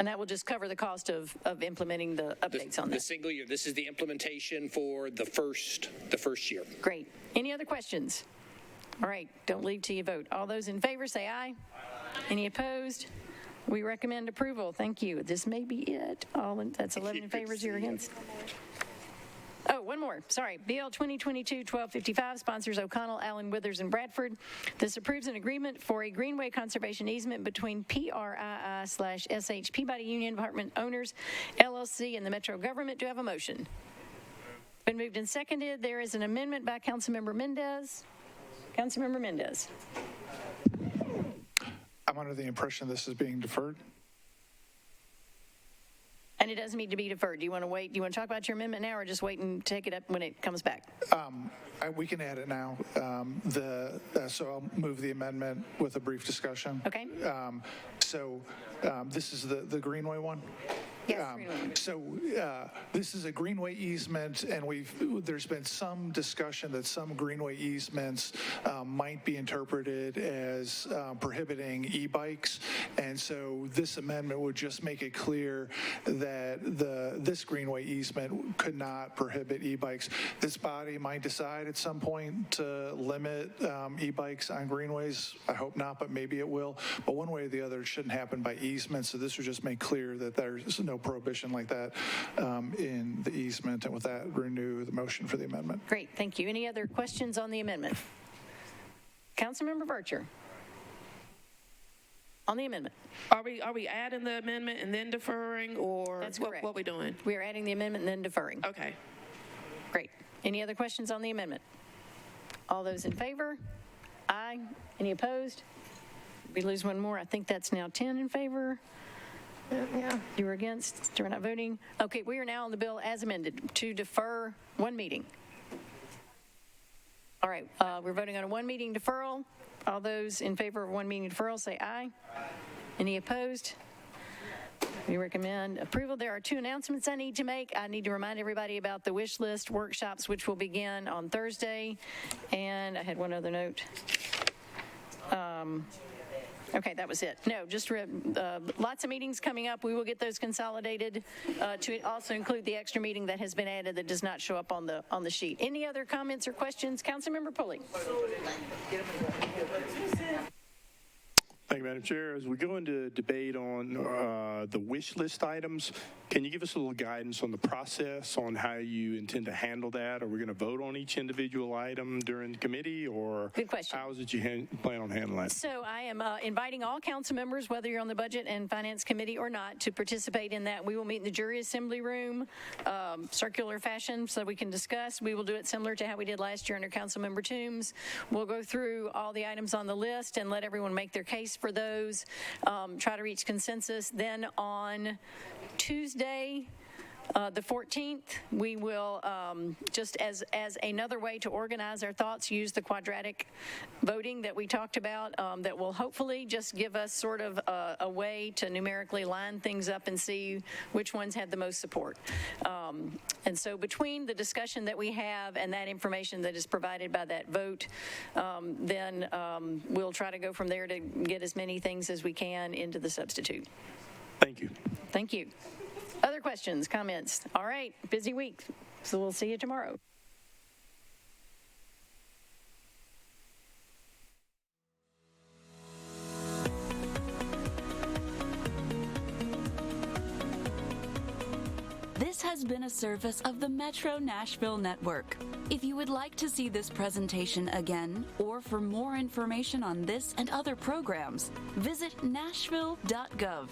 And that will just cover the cost of implementing the updates on that. The single year. This is the implementation for the first year. Great. Any other questions? All right. Don't leave till you vote. All those in favor say aye. Any opposed? We recommend approval. Thank you. This may be it. That's 11 in favor, 0 against. Oh, one more. Sorry. BL 2022-1255 sponsors O'Connell, Allen, Withers, and Bradford. This approves an agreement for a Greenway conservation easement between PRII/SH Peabody Union Department Owners, LLC, and the Metro government. Do I have a motion? Been moved and seconded. There is an amendment by Councilmember Mendez. Councilmember Mendez. I'm under the impression this is being deferred. And it doesn't need to be deferred. Do you want to wait? Do you want to talk about your amendment now or just wait and take it up when it comes back? We can add it now. So I'll move the amendment with a brief discussion. Okay. This is the Greenway one? Yes, this is a Greenway easement, and there's been some discussion that some Greenway easements might be interpreted as prohibiting e-bikes, and so this amendment would just make it clear that this Greenway easement could not prohibit e-bikes. This body might decide at some point to limit e-bikes on greenways. I hope not, but maybe it will. But one way or the other, it shouldn't happen by easement, so this would just make clear that there's no prohibition like that in the easement, and with that, renew the motion for the amendment. Great, thank you. Any other questions on the amendment? Councilmember Vercher. On the amendment. Are we adding the amendment and then deferring, or That's correct. What we doing? We are adding the amendment and then deferring. Okay. Great. Any other questions on the amendment? All those in favor? Aye. Any opposed? We lose one more. I think that's now 10 in favor. Yeah. You were against? You're not voting? Okay, we are now on the bill as amended to defer one meeting. All right, we're voting on a one meeting deferral. All those in favor of one meeting deferral say aye. Any opposed? We recommend approval. There are two announcements I need to make. I need to remind everybody about the wish list workshops, which will begin on Thursday. And I had one other note. Okay, that was it. No, just lots of meetings coming up. We will get those consolidated to also include the extra meeting that has been added that does not show up on the sheet. Any other comments or questions? Councilmember Pulley. Thank you, Madam Chair. As we go into debate on the wish list items, can you give us a little guidance on the process on how you intend to handle that? Are we going to vote on each individual item during the committee, or good question. How is it you plan on handling that? So I am inviting all council members, whether you're on the Budget and Finance Committee or not, to participate in that. We will meet in the jury assembly room, circular fashion, so we can discuss. We will do it similar to how we did last year under Councilmember Toombs. We'll go through all the items on the list and let everyone make their case for those, try to reach consensus. Then on Tuesday, the 14th, we will, just as another way to organize our thoughts, use the quadratic voting that we talked about, that will hopefully just give us sort of a way to numerically line things up and see which ones had the most support. And so between the discussion that we have and that information that is provided by that vote, then we'll try to go from there to get as many things as we can into the substitute. Thank you. Thank you. Other questions, comments? All right, busy week, so we'll see you tomorrow. This has been a service of the Metro Nashville Network. If you would like to see this presentation again, or for more information on this and other programs, visit nashville.gov.